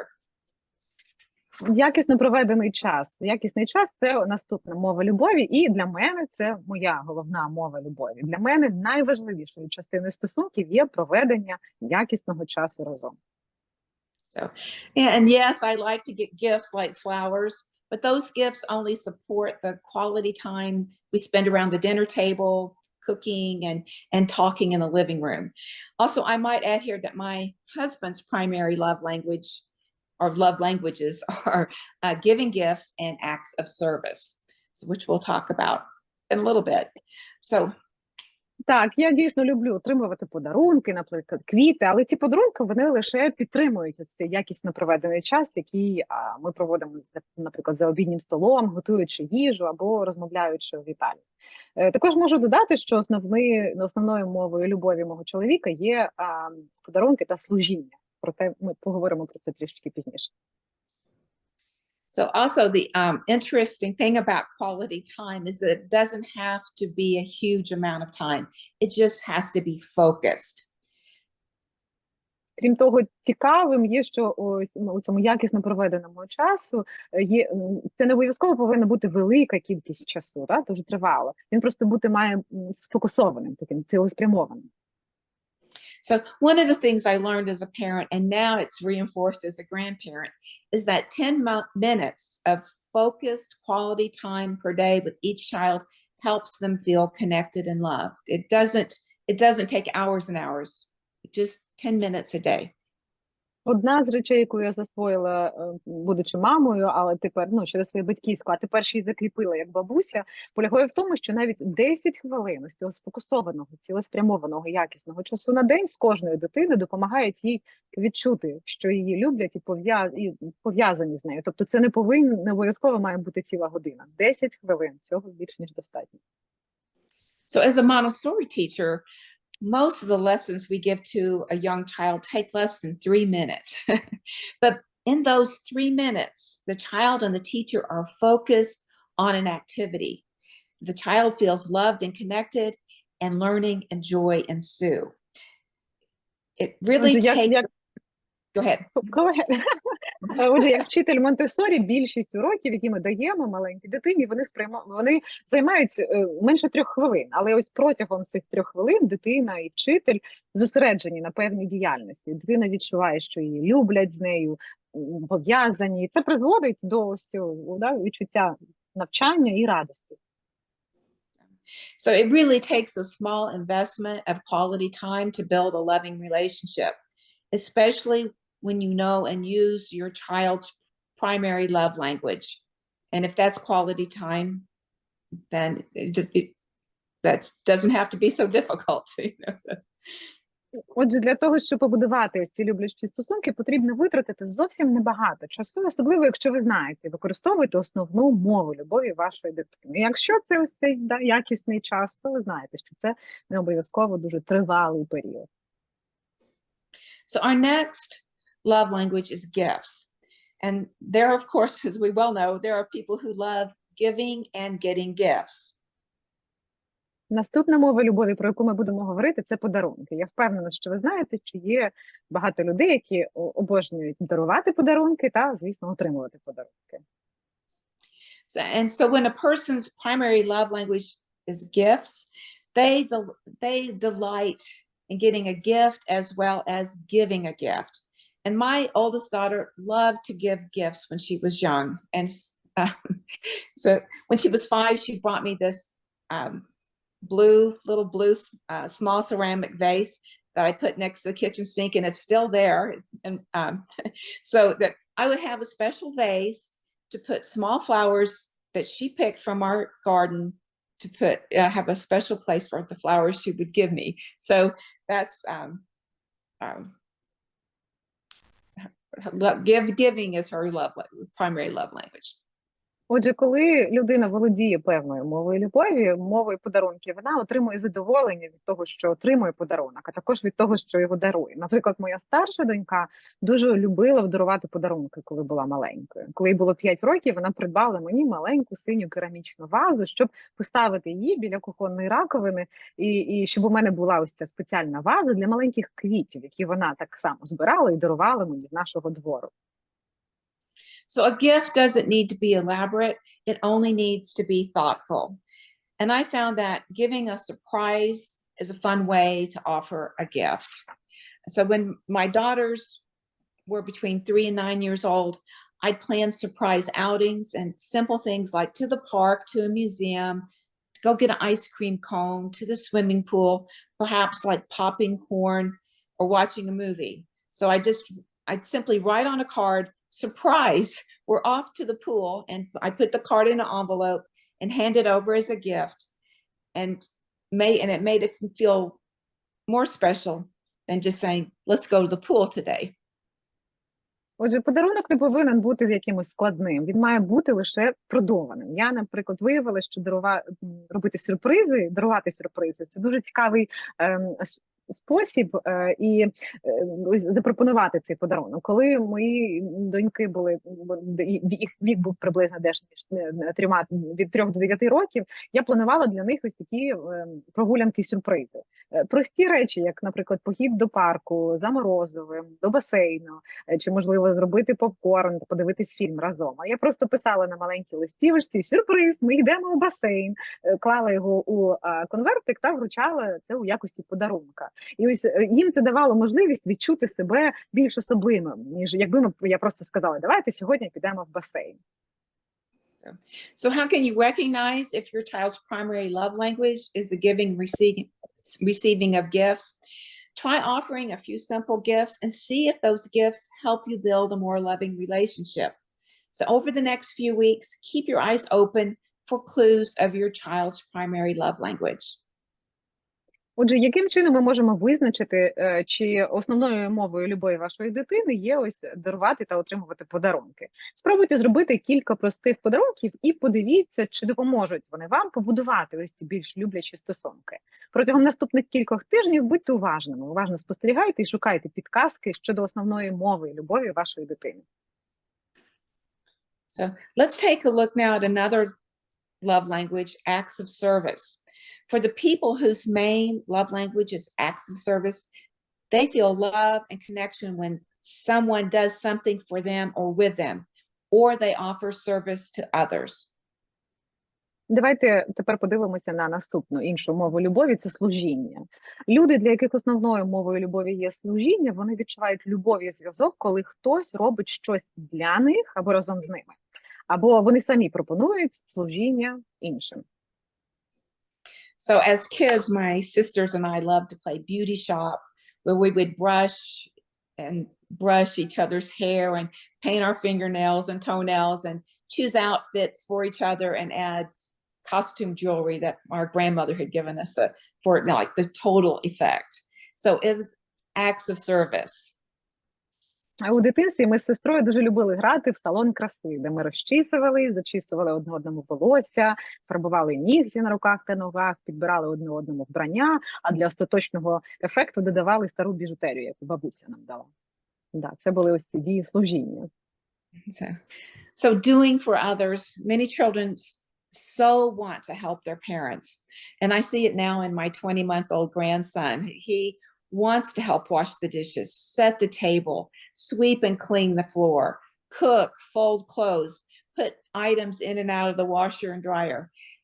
Якісно проведений час. Якісний час – це наступна мова любові, і для мене це моя головна мова любові. Для мене найважливішою частиною стосунків є проведення якісного часу разом. So, and yes, I like to get gifts like flowers, but those gifts only support the quality time we spend around the dinner table, cooking and talking in the living room. Also, I might add here that my husband's primary love language or love languages are giving gifts and acts of service, so which we'll talk about in a little bit. So. Так, я дійсно люблю отримувати подарунки, наприклад, квіти, але ці подарунки, вони лише підтримують цей якісно проведений час, який ми проводимо, наприклад, за обіднім столом, готуючи їжу або розмовляючи у вітальні. Також можу додати, що основною мовою любові мого чоловіка є подарунки та служіння. Проте ми поговоримо про це трішки пізніше. So also the interesting thing about quality time is that it doesn't have to be a huge amount of time. It just has to be focused. Крім того, цікавим є, що у цьому якісно проведеному часу це не обов'язково повинна бути велика кількість часу, дуже тривало. Він просто має сфокусованим, таким цілеспрямованим. So one of the things I learned as a parent, and now it's reinforced as a grandparent, is that 10 minutes of focused quality time per day with each child helps them feel connected and loved. It doesn't take hours and hours, just 10 minutes a day. Одна з речей, яку я засвоїла, будучи мамою, але тепер, через свою батьківську, а тепер ще й закріпила як бабуся, полягає в тому, що навіть 10 хвилин із цього сфокусованого, цілеспрямованого, якісного часу на день з кожною дитиною допомагають їй відчути, що її люблять і пов'язані з нею. Тобто це не обов'язково має бути ціла година. 10 хвилин, цього більш ніж достатньо. So as a Montessori teacher, most of the lessons we give to a young child take less than 3 minutes. But in those 3 minutes, the child and the teacher are focused on an activity. The child feels loved and connected, and learning and joy ensue. It really takes... Go ahead. Go ahead. Отже, як вчитель Монтессорі, більшість уроків, які ми даємо маленькій дитині, вони займають менше 3 хвилин. Але ось протягом цих 3 хвилин дитина і вчитель зосереджені на певній діяльності. Дитина відчуває, що її люблять з нею, пов'язані. І це призводить до відчуття навчання і радості. So it really takes a small investment of quality time to build a loving relationship, especially when you know and use your child's primary love language. And if that's quality time, then that doesn't have to be so difficult. So. Отже, для того, щоб побудувати ці люблячі стосунки, потрібно витратити зовсім небагато часу, особливо, якщо ви знаєте, використовуєте основну мову любові вашої дитини. Якщо це ось цей якісний час, то ви знаєте, що це не обов'язково дуже тривалий період. So our next love language is gifts. And there, of course, as we well know, there are people who love giving and getting gifts. Наступна мова любові, про яку ми будемо говорити, це подарунки. Я впевнена, що ви знаєте, що є багато людей, які обожнюють дарувати подарунки та, звісно, отримувати подарунки. So when a person's primary love language is gifts, they delight in getting a gift as well as giving a gift. And my oldest daughter loved to give gifts when she was young. And so when she was 5, she brought me this little blue small ceramic vase that I put next to the kitchen sink, and it's still there. And so that I would have a special vase to put small flowers that she picked from our garden to put have a special place for the flowers she would give me. So that's giving is her primary love language. Отже, коли людина володіє певною мовою любові, мовою подарунків, вона отримує задоволення від того, що отримує подарунок, а також від того, що його дарує. Наприклад, моя старша донька дуже любила дарувати подарунки, коли була маленькою. Коли їй було 5 років, вона придбала мені маленьку синю керамічну вазу, щоб поставити її біля кухонної раковини, і щоб у мене була ось ця спеціальна ваза для маленьких квітів, які вона так само збирала і дарувала мені з нашого двору. So a gift doesn't need to be elaborate. It only needs to be thoughtful. And I found that giving a surprise is a fun way to offer a gift. So when my daughters were between 3 and 9 years old, I'd plan surprise outings and simple things like to the park, to a museum, to go get an ice cream cone, to the swimming pool, perhaps like popping corn or watching a movie. So I'd simply write on a card, surprise, we're off to the pool, and I put the card in an envelope and hand it over as a gift, and it made it feel more special than just saying, let's go to the pool today. Отже, подарунок не повинен бути якимось складним, він має бути лише продуманим. Я, наприклад, виявила, що дарувати сюрпризи – це дуже цікавий спосіб і запропонувати цей подарунок. Коли мої доньки їх вік був приблизно від 3 до 9 років, я планувала для них ось такі прогулянки-сюрпризи. Прості речі, як, наприклад, похід до парку, за морозивом, до басейну, чи, можливо, зробити попкорн, подивитись фільм разом. А я просто писала на маленькій листівочці: сюрприз, ми йдемо у басейн, клала його у конвертик та вручала це у якості подарунка. І ось їм це давало можливість відчути себе більш особливим, ніж якби я просто сказала: давайте сьогодні підемо в басейн. So how can you recognize if your child's primary love language is the giving, receiving of gifts? Try offering a few simple gifts and see if those gifts help you build a more loving relationship. So over the next few weeks, keep your eyes open for clues of your child's primary love language. Отже, яким чином ми можемо визначити, чи основною мовою любові вашої дитини є ось дарувати та отримувати подарунки? Спробуйте зробити кілька простих подарунків і подивіться, чи допоможуть вони вам побудувати ось ці більш люблячі стосунки. Протягом наступних кількох тижнів будьте уважними, уважно спостерігайте і шукайте підказки щодо основної мови любові вашої дитини. So let's take a look now at another love language, acts of service. For the people whose main love language is acts of service, they feel love and connection when someone does something for them or with them, or they offer service to others. Давайте тепер подивимося на наступну іншу мову любові – це служіння. Люди, для яких основною мовою любові є служіння, вони відчувають любов і зв'язок, коли хтось робить щось для них або разом з ними. Або вони самі пропонують служіння іншим. So as kids, my sisters and I loved to play beauty shop, where we would brush each other's hair and paint our fingernails and toenails and choose outfits for each other and add costume jewelry that our grandmother had given us for like the total effect. So it was acts of service. А у дитинстві ми з сестрою дуже любили грати в салон краси, де ми розчісували, зачісували одне одному волосся, фарбували нігті на руках та ногах, підбирали одне одному вбрання, а для остаточного ефекту додавали стару біжутерію, яку бабуся нам дала. Да, це були ось ці дії служіння. So doing for others, many children so want to help their parents. And I see it now in my 20-month-old grandson. He wants to help wash the dishes, set the table, sweep and clean the floor, cook, fold clothes, put items in and out of the washer and dryer,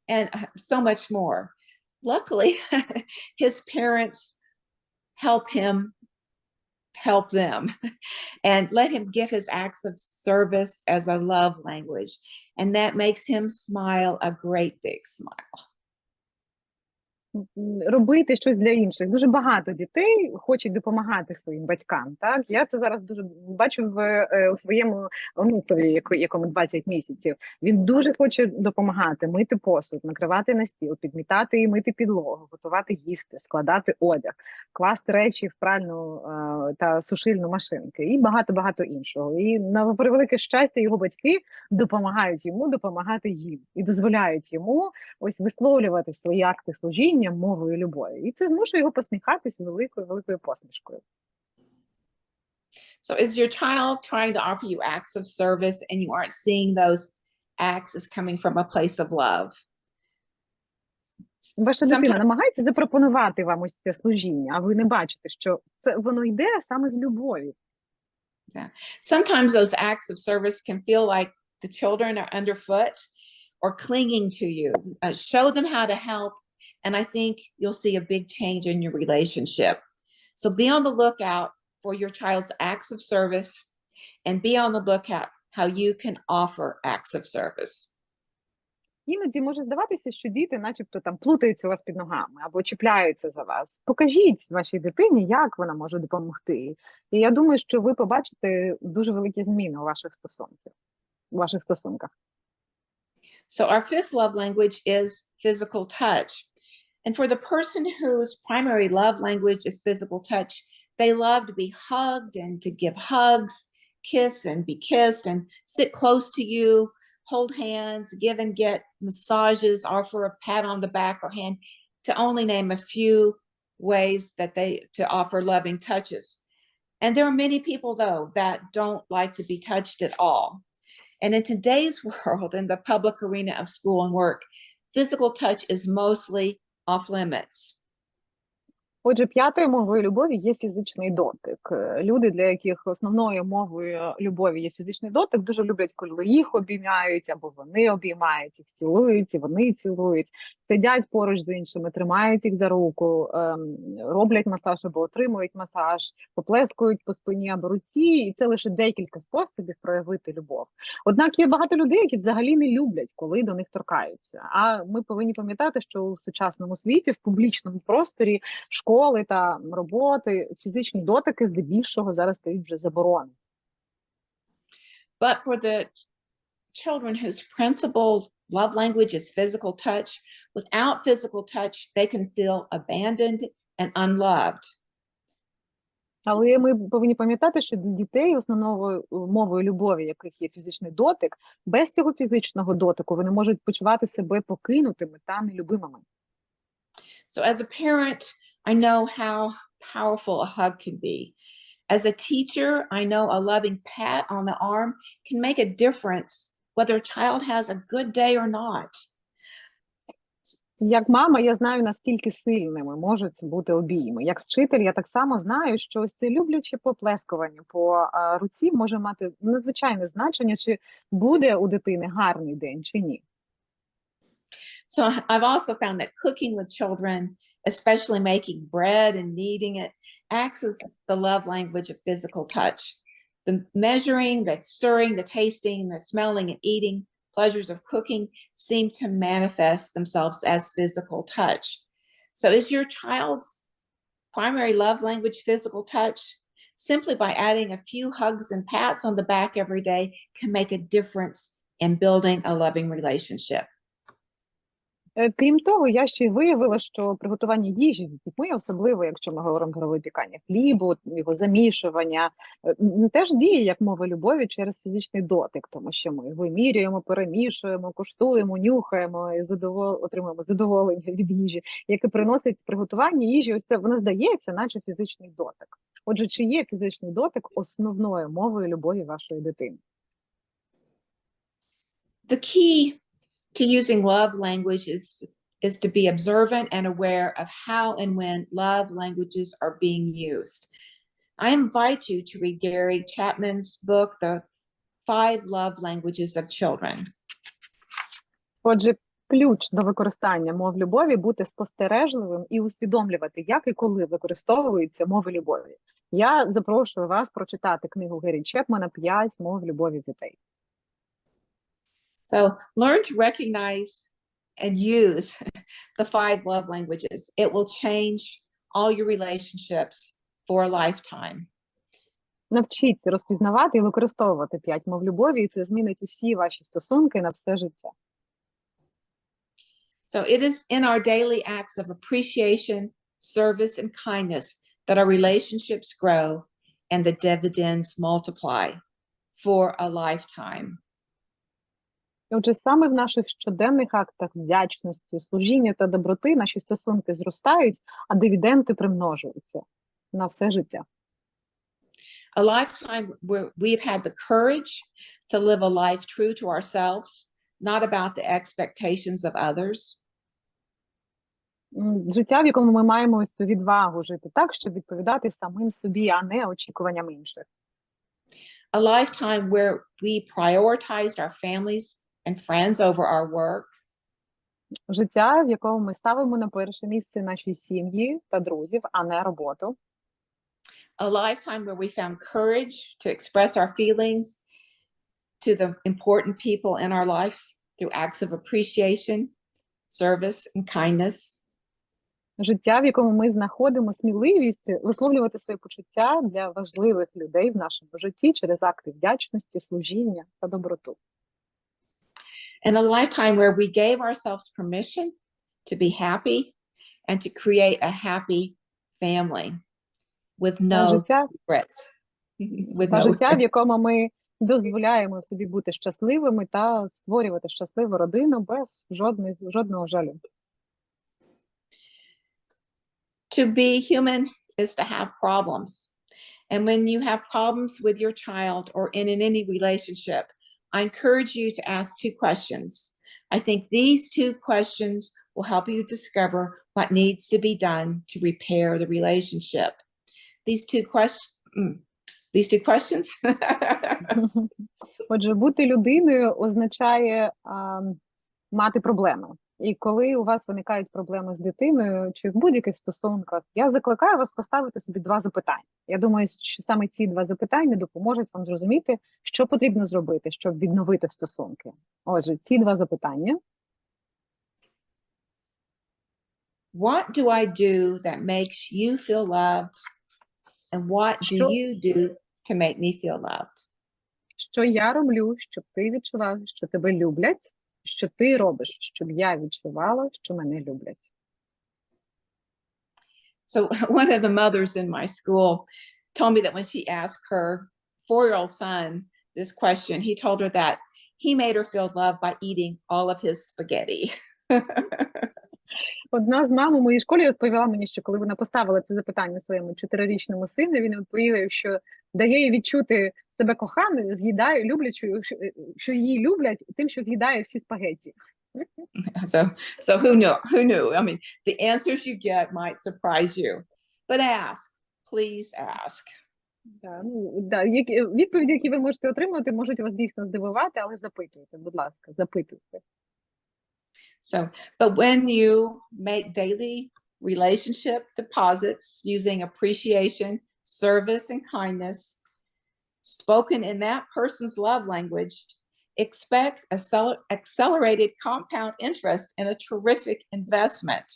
and so much more. Luckily, his parents help him help them and let him give his acts of service as a love language. And that makes him smile a great big smile. Робити щось для інших. Дуже багато дітей хочуть допомагати своїм батькам. Так? Я це зараз дуже бачу у своєму онукові, якому 20 місяців. Він дуже хоче допомагати, мити посуд, накривати на стіл, підмітати і мити підлогу, готувати їсти, складати одяг, класти речі в пральну та сушильну машинки і багато-багато іншого. І на превелике щастя його батьки допомагають йому допомагати їм і дозволяють йому ось висловлювати свої акти служіння мовою любові. І це змушує його посміхатись великою посмішкою. So is your child trying to offer you acts of service and you aren't seeing those acts as coming from a place of love? Ваша дитина намагається запропонувати вам ось це служіння, а ви не бачите, що це воно йде саме з любові. Yeah. Sometimes those acts of service can feel like the children are underfoot or clinging to you. Show them how to help, and I think you'll see a big change in your relationship. So be on the lookout for your child's acts of service and be on the lookout how you can offer acts of service. Іноді може здаватися, що діти начебто там плутаються у вас під ногами або чіпляються за вас. Покажіть вашій дитині, як вона може допомогти. І я думаю, що ви побачите дуже великі зміни у ваших стосунках. So our fifth love language is physical touch. And for the person whose primary love language is physical touch, they love to be hugged and to give hugs, kiss and be kissed, and sit close to you, hold hands, give and get massages, offer a pat on the back or hand, to only name a few ways that to offer loving touches. And there are many people, though, that don't like to be touched at all. And in today's world, in the public arena of school and work, physical touch is mostly off limits. Отже, п'ятою мовою любові є фізичний дотик. Люди, для яких основною мовою любові є фізичний дотик, дуже люблять, коли їх обіймають, або вони обіймають, їх цілують, і вони цілують, сидять поруч з іншими, тримають їх за руку, роблять масаж або отримують масаж, поплескують по спині або руці, і це лише декілька способів проявити любов. Однак є багато людей, які взагалі не люблять, коли до них торкаються. А ми повинні пам'ятати, що у сучасному світі, в публічному просторі, школи та роботи, фізичні дотики здебільшого зараз стають вже заборонені. But for the children whose principal love language is physical touch, without physical touch, they can feel abandoned and unloved. Але ми повинні пам'ятати, що для дітей основною мовою любові, яких є фізичний дотик, без цього фізичного дотику вони можуть почувати себе покинутими та нелюбимими. So as a parent, I know how powerful a hug can be. As a teacher, I know a loving pat on the arm can make a difference whether a child has a good day or not. Як мама, я знаю, наскільки сильними можуть бути обійми. Як вчитель, я так само знаю, що ось це любляче поплескування по руці може мати надзвичайне значення, чи буде у дитини гарний день, чи ні. So I've also found that cooking with children, especially making bread and kneading it, acts as the love language of physical touch. The measuring, the stirring, the tasting, the smelling and eating pleasures of cooking seem to manifest themselves as physical touch. So is your child's primary love language physical touch? Simply by adding a few hugs and pats on the back every day can make a difference in building a loving relationship. Крім того, я ще й виявила, що приготування їжі з дітьми, особливо, якщо ми говоримо про випікання хлібу, його замішування, теж діє як мова любові через фізичний дотик, тому що ми вимірюємо, перемішуємо, куштуємо, нюхаємо і отримуємо задоволення від їжі, яке приносить приготування їжі. Ось це воно здається, наче фізичний дотик. Отже, чи є фізичний дотик основною мовою любові вашої дитини? The key to using love language is to be observant and aware of how and when love languages are being used. I invite you to read Gary Chapman's book, The 5 Love Languages of Children. Отже, ключ до використання мов любові – бути спостережливим і усвідомлювати, як і коли використовуються мови любові. Я запрошую вас прочитати книгу Гері Чепмана «5 мов любові дітей». So learn to recognize and use the 5 love languages. It will change all your relationships for a lifetime. Навчіться розпізнавати і використовувати 5 мов любові, і це змінить усі ваші стосунки на все життя. So it is in our daily acts of appreciation, service, and kindness that our relationships grow and the dividends multiply for a lifetime. Отже, саме в наших щоденних актах вдячності, служіння та доброти наші стосунки зростають, а дивіденди примножуються на все життя. A lifetime where we've had the courage to live a life true to ourselves, not about the expectations of others. Життя, в якому ми маємо ось цю відвагу жити так, щоб відповідати самим собі, а не очікуванням інших. A lifetime where we prioritized our families and friends over our work. Життя, в якому ми ставимо на перше місце наші сім'ї та друзів, а не роботу. A lifetime where we found courage to express our feelings to the important people in our lives through acts of appreciation, service, and kindness. Життя, в якому ми знаходимо сміливість висловлювати свої почуття для важливих людей в нашому житті через акти вдячності, служіння та доброту. And a lifetime where we gave ourselves permission to be happy and to create a happy family with no regrets. Життя, в якому ми дозволяємо собі бути щасливими та створювати щасливу родину без жодного жалю. To be human is to have problems. And when you have problems with your child or in any relationship, I encourage you to ask 2 questions. I think these 2 questions will help you discover what needs to be done to repair the relationship. These two questions. Отже, бути людиною означає мати проблеми. І коли у вас виникають проблеми з дитиною чи в будь-яких стосунках, я закликаю вас поставити собі 2 запитання. Я думаю, що саме ці 2 запитання допоможуть вам зрозуміти, що потрібно зробити, щоб відновити стосунки. Отже, ці 2 запитання. What do I do that makes you feel loved? And what do you do to make me feel loved? Що я роблю, щоб ти відчував, що тебе люблять? Що ти робиш, щоб я відчувала, що мене люблять? So one of the mothers in my school told me that when she asked her 4-year-old son this question, he told her that he made her feel loved by eating all of his spaghetti. Одна з мам у моїй школі розповіла мені, що коли вона поставила це запитання своєму 4-річному сину, він відповів, що дає їй відчути себе коханою, з'їдає, люблячою, що її люблять тим, що з'їдає всі спагетті. So who knew? I mean, the answers you get might surprise you, but ask, please ask. Відповіді, які ви можете отримати, можуть вас дійсно здивувати, але запитуйте, будь ласка, запитуйте. So, but when you make daily relationship deposits using appreciation, service, and kindness, spoken in that person's love language, expect accelerated compound interest in a terrific investment.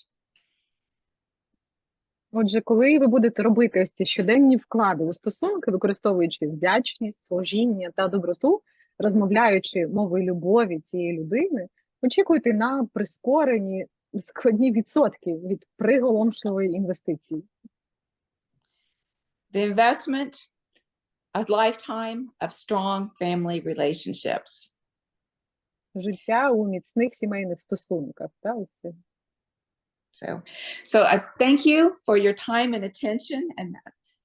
Отже, коли ви будете робити ось ці щоденні вклади у стосунки, використовуючи вдячність, служіння та доброту, розмовляючи мовою любові цієї людини, очікуйте на прискорені складні відсотки від приголомшливої інвестиції. The investment, a lifetime of strong family relationships. Життя у міцних сімейних стосунках. Та, ось це. So I thank you for your time and attention, and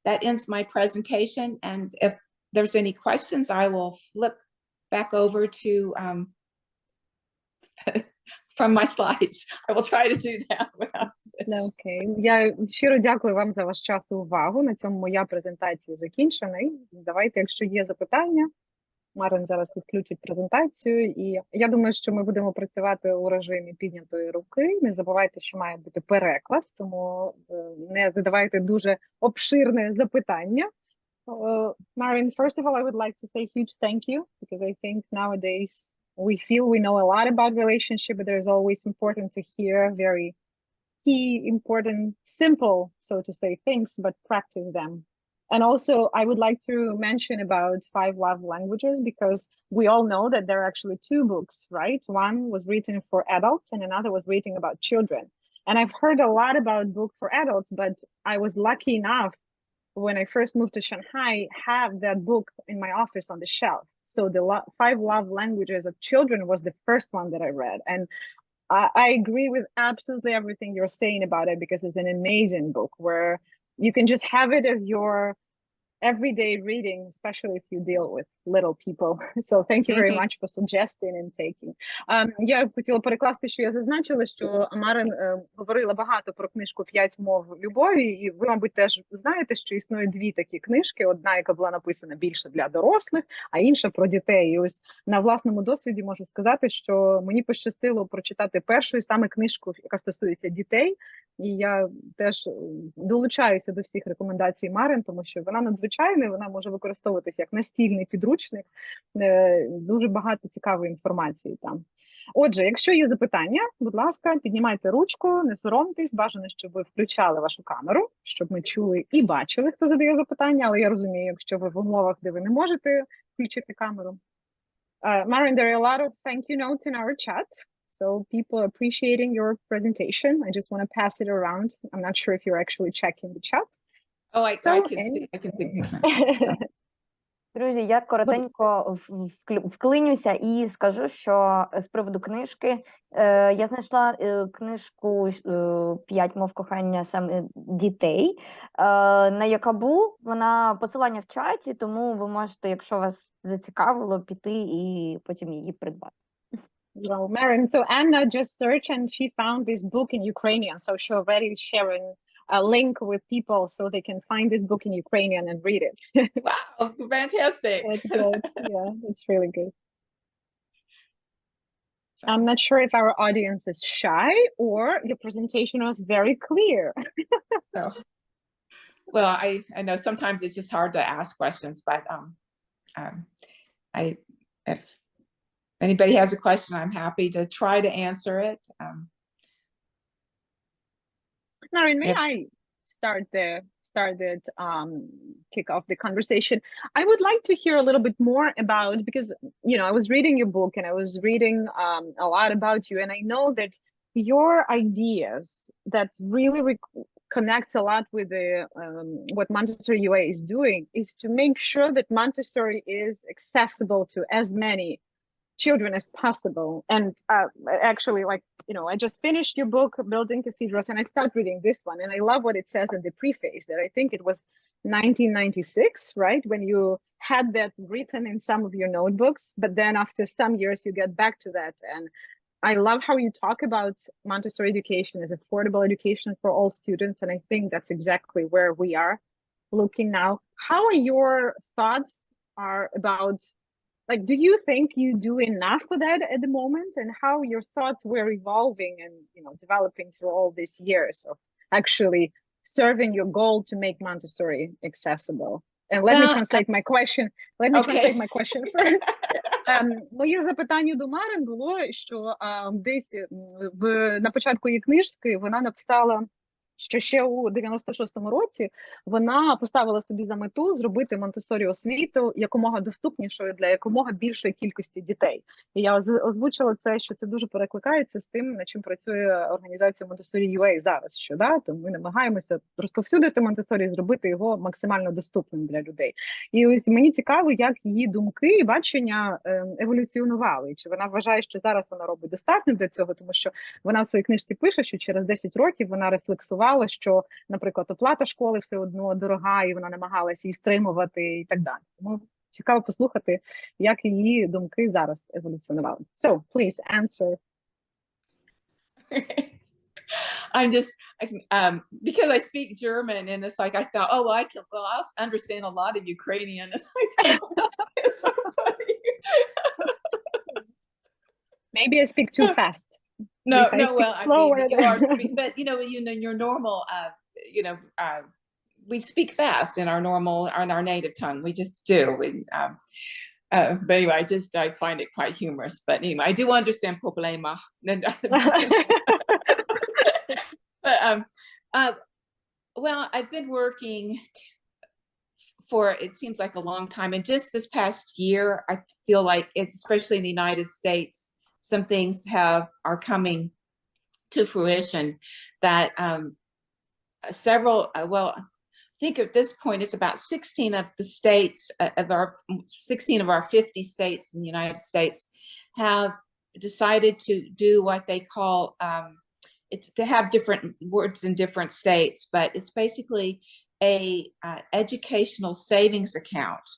that ends my presentation. And if there's any questions, I will flip back over to from my slides. I will try to do that without this. Окей. Я щиро дякую вам за ваш час і увагу. На цьому моя презентація закінчена. І давайте, якщо є запитання, Марен зараз відключить презентацію, і я думаю, що ми будемо працювати у режимі піднятої руки. Не забувайте, що має бути переклад, тому не задавайте дуже обширне запитання. Marien, first of all, I would like to say a huge thank you, because I think nowadays we feel we know a lot about relationship, but there's always important to hear very key, important, simple, so to say, things, but practice them. And also, I would like to mention about 5 love languages, because we all know that there are actually 2 books, right? One was written for adults and another was written about children. And I've heard a lot about book for adults, but I was lucky enough when I first moved to Shanghai, have that book in my office on the shelf. So the 5 love languages of children was the first one that I read. And I agree with absolutely everything you're saying about it, because it's an amazing book where you can just have it as your everyday reading, especially if you deal with little people. So thank you very much for suggesting and taking. Я хотіла перекласти, що я зазначила, що Марен говорила багато про книжку «5 мов любові», і ви, мабуть, теж знаєте, що існує 2 такі книжки. Одна, яка була написана більше для дорослих, а інша про дітей. І ось на власному досвіді можу сказати, що мені пощастило прочитати першу і саме книжку, яка стосується дітей. І я теж долучаюся до всіх рекомендацій Марен, тому що вона надзвичайна, вона може використовуватися як настільний підручник, дуже багато цікавої інформації там. Отже, якщо є запитання, будь ласка, піднімайте ручку, не соромтесь, бажано, щоб ви включали вашу камеру, щоб ми чули і бачили, хто задає запитання, але я розумію, якщо ви в умовах, де ви не можете включити камеру. Marien, there are a lot of thank you notes in our chat. So people are appreciating your presentation. I just want to pass it around. I'm not sure if you're actually checking the chat. Oh, I can see. Друзі, я коротенько вклинюся і скажу, що з приводу книжки, я знайшла книжку «5 мов кохання саме дітей» на Якабу, вона посилання в чаті, тому ви можете, якщо вас зацікавило, піти і потім її придбати. Well, Marien, so Anna just searched and she found this book in Ukrainian, so she already is sharing a link with people so they can find this book in Ukrainian and read it. Wow, fantastic. That's good. Yeah, it's really good. I'm not sure if our audience is shy or your presentation was very clear. So, well, I know sometimes it's just hard to ask questions, but if anybody has a question, I'm happy to try to answer it. Marien, may I kick off the conversation? I would like to hear a little bit more about, because, you know, I was reading your book and I was reading a lot about you, and I know that your ideas that really connects a lot with the what Montessori UA is doing is to make sure that Montessori is accessible to as many children as possible. And actually, like, you know, I just finished your book, Building Cathedrals, and I started reading this one, and I love what it says in the preface, that I think it was 1996, right, when you had that written in some of your notebooks, but then after some years you get back to that. And I love how you talk about Montessori education as affordable education for all students, and I think that's exactly where we are looking now. How are your thoughts about, like, do you think you do enough for that at the moment, and how your thoughts were evolving and, you know, developing through all these years of actually serving your goal to make Montessori accessible? And let me translate my question. Translate my question first. Моє запитання до Марен було, що десь на початку її книжки вона написала що ще у 96-му році вона поставила собі за мету зробити Монтессорі освіту якомога доступнішою для якомога більшої кількості дітей. І я озвучила це, що це дуже перекликається з тим, над чим працює організація Монтессорі зараз, що то ми намагаємося розповсюдити Монтессорі, зробити його максимально доступним для людей. І ось мені цікаво, як її думки і бачення еволюціонували. Чи вона вважає, що зараз вона робить достатньо для цього, тому що вона в своїй книжці пише, що через 10 років вона рефлексувала, що, наприклад, оплата школи все одно дорога, і вона намагалася її стримувати і так далі. Тому цікаво послухати, як її думки зараз еволюціонували. So, please answer. I'm just, because I speak German, and it's like, I thought, oh, I understand a lot of Ukrainian, and I don't. It's so funny. Maybe I speak too fast. No, I no, speak well, slower. I mean, you are, but your normal, we speak fast in our normal, in our native tongue. We just do. But anyway, I find it quite humorous. But anyway, I do understand problema. But well, I've been working for, it seems like a long time, and just this past year, I feel like it's, especially in the United States, some things are coming to fruition that several, well, I think at this point it's about 16 of the states, 16 of our 50 states in the United States have decided to do what they call, it's to have different words in different states, but it's basically a educational savings account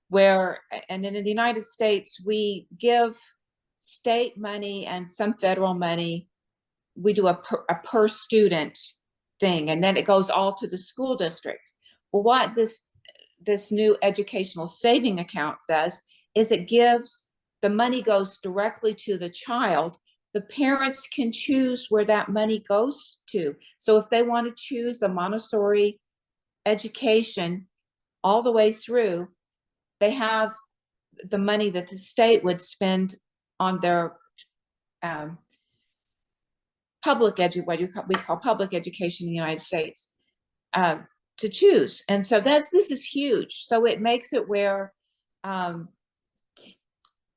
where, and in the United States, we give state money and some federal money. We do a per student thing, and then it goes all to the school district. Well, what this new educational saving account does is it gives, the money goes directly to the child. The parents can choose where that money goes to. So if they want to choose a Montessori education all the way through, they have the money that the state would spend on their we call public education in the United States, to choose. And so this is huge. So it makes it where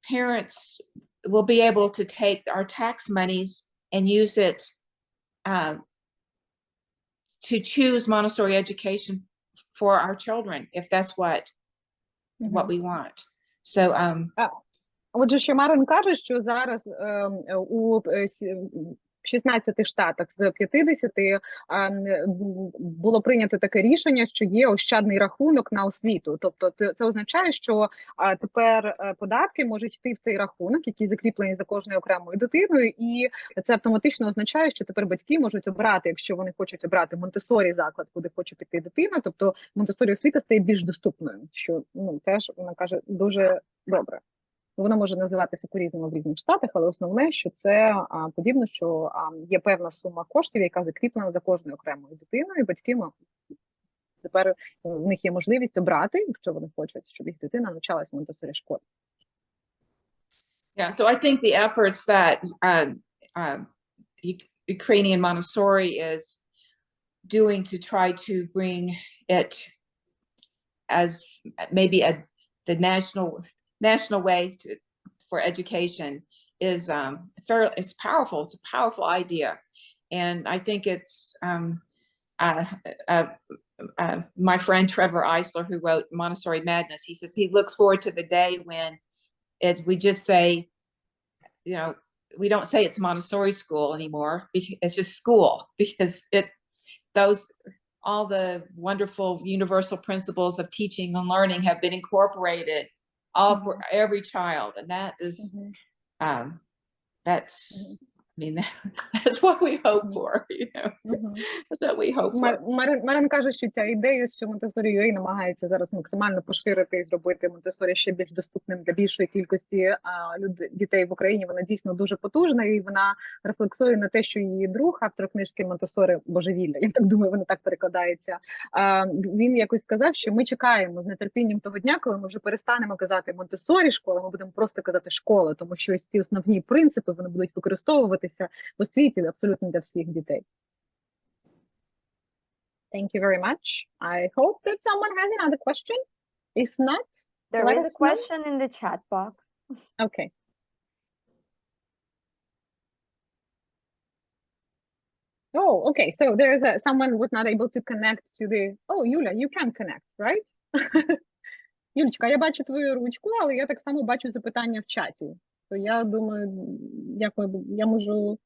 parents will be able to take our tax monies and use it to choose Montessori education for our children, if that's what we want. So Отже, що Марен каже, що зараз у 16 штатах з 50 було прийнято таке рішення, що є ощадний рахунок на освіту. Тобто це означає, що тепер податки можуть йти в цей рахунок, який закріплений за кожною окремою дитиною, і це автоматично означає, що тепер батьки можуть обрати, якщо вони хочуть обрати Монтессорі заклад, куди хоче піти дитина, тобто Монтессорі освіта стає більш доступною, що теж, вона каже, дуже добре. Воно може називатися по-різному в різних штатах, але основне, що це подібно, що є певна сума коштів, яка закріплена за кожною окремою дитиною, і батьки тепер в них є можливість обрати, якщо вони хочуть, щоб їх дитина навчалась в Монтессорі-школі. Yeah, so I think the efforts that Ukrainian Montessori is doing to try to bring it as maybe the national way for education is it's powerful. It's a powerful idea, and I think it's my friend Trevor Eisler, who wrote Montessori Madness. He says he looks forward to the day when we just say, we don't say it's Montessori school anymore. It's just school, because all the wonderful universal principles of teaching and learning have been incorporated all for every child, and that is that's what we hope for, That's what we hope for. Марен каже, що ця ідея, що Монтессорі намагається зараз максимально поширити і зробити Монтессорі ще більш доступним для більшої кількості дітей в Україні, вона дійсно дуже потужна, і вона рефлексує на те, що її друг, автор книжки Монтессорі божевілля, я так думаю, вона так перекладається, він якось сказав, що ми чекаємо з нетерпінням того дня, коли ми вже перестанемо казати Монтессорі-школа, ми будемо просто казати школа, тому що ось ці основні принципи, вони будуть використовуватися в освіті абсолютно для всіх дітей. Thank you very much. I hope that someone has another question. If not, There let is us a know. question in the chat box. Okay. Oh, okay. So there's someone was not able to connect to the. Oh, Юля, you can connect, right? Юлечка, я бачу твою ручку, але я так само бачу запитання в чаті. То я думаю, я можу.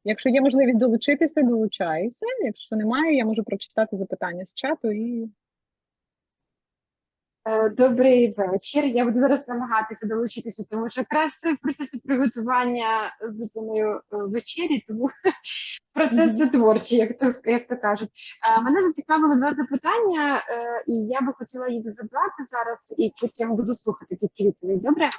Якщо є можливість долучитися, долучаюся. Якщо немає, я можу прочитати запитання з чату і. Добрий вечір. Я буду зараз намагатися долучитися, тому що якраз в процесі приготування з дитиною вечері, тому процес творчий, як то кажуть. Мене зацікавили два запитання, і я би хотіла їх задати зараз, і потім буду слухати тільки відповідь. Добре?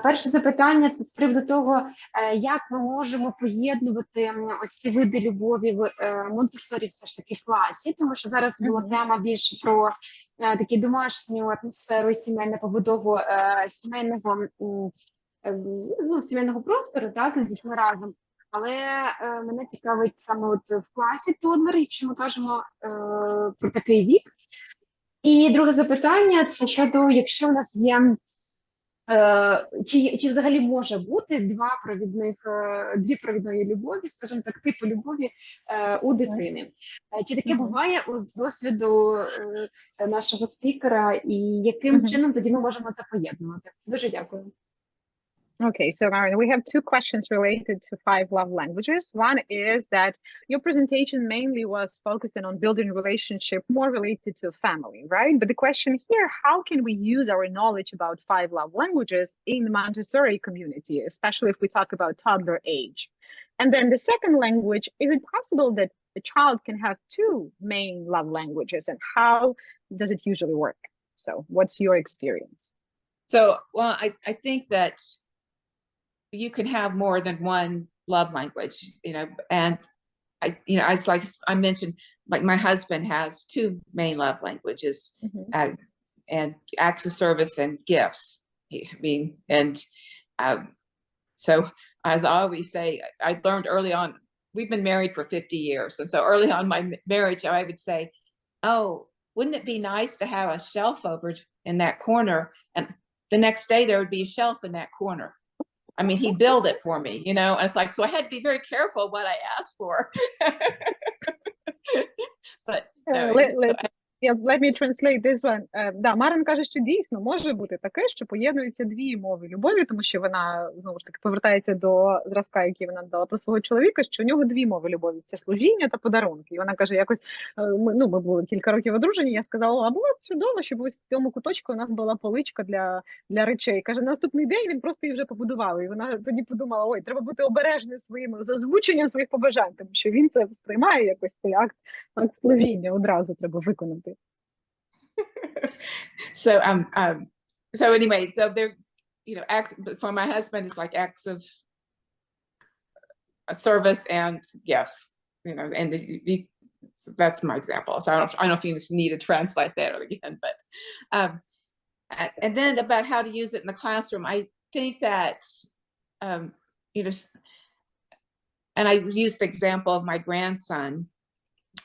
Перше запитання – це з приводу того, як ми можемо поєднувати ось ці види любові в Монтессорі все ж таки класі, тому що зараз була тема більше про таку домашню атмосферу і сімейну побудову сімейного простору, так, з дітьми разом. Але мене цікавить саме от в класі тоддер, якщо ми кажемо про такий вік. І друге запитання – це щодо, якщо в нас є, чи взагалі може бути дві провідної любові, скажімо так, типу любові у дитини. Чи таке буває з досвіду нашого спікера, і яким чином тоді ми можемо це поєднувати? Дуже дякую. Okay, so Marien, we have two questions related to 5 love languages. One is that your presentation mainly was focused on building a relationship more related to family, right? But the question here, how can we use our knowledge about 5 love languages in the Montessori community, especially if we talk about toddler age? And then the second language, is it possible that the child can have 2 main love languages, and how does it usually work? So what's your experience? So, well, I think that you can have more than one love language, and it's like I mentioned, like my husband has 2 main love languages, and acts of service and gifts. So as I always say, I learned early on, we've been married for 50 years. And so early on in my marriage, I would say, oh, wouldn't it be nice to have a shelf over in that corner? And the next day there would be a shelf in that corner. I mean, he built it for me, and it's like, so I had to be very careful what I asked for. But let me translate this one. Да, Марен каже, що дійсно може бути таке, що поєднуються 2 мови любові, тому що вона, знову ж таки, повертається до зразка, який вона дала про свого чоловіка, що у нього 2 мови любові – це служіння та подарунки. І вона каже, якось, ми були кілька років одружені, я сказала, а було б чудово, щоб ось в цьому куточку у нас була поличка для речей. Каже, наступний день він просто її вже побудував. І вона тоді подумала, ой, треба бути обережною з озвученням своїх побажань, тому що він це сприймає якось, цей акт служіння одразу треба виконати. So anyway, so there, acts for my husband is like acts of service and gifts, and that's my example. So I don't know if you need to translate that again, but and then about how to use it in the classroom, I think that and I used the example of my grandson,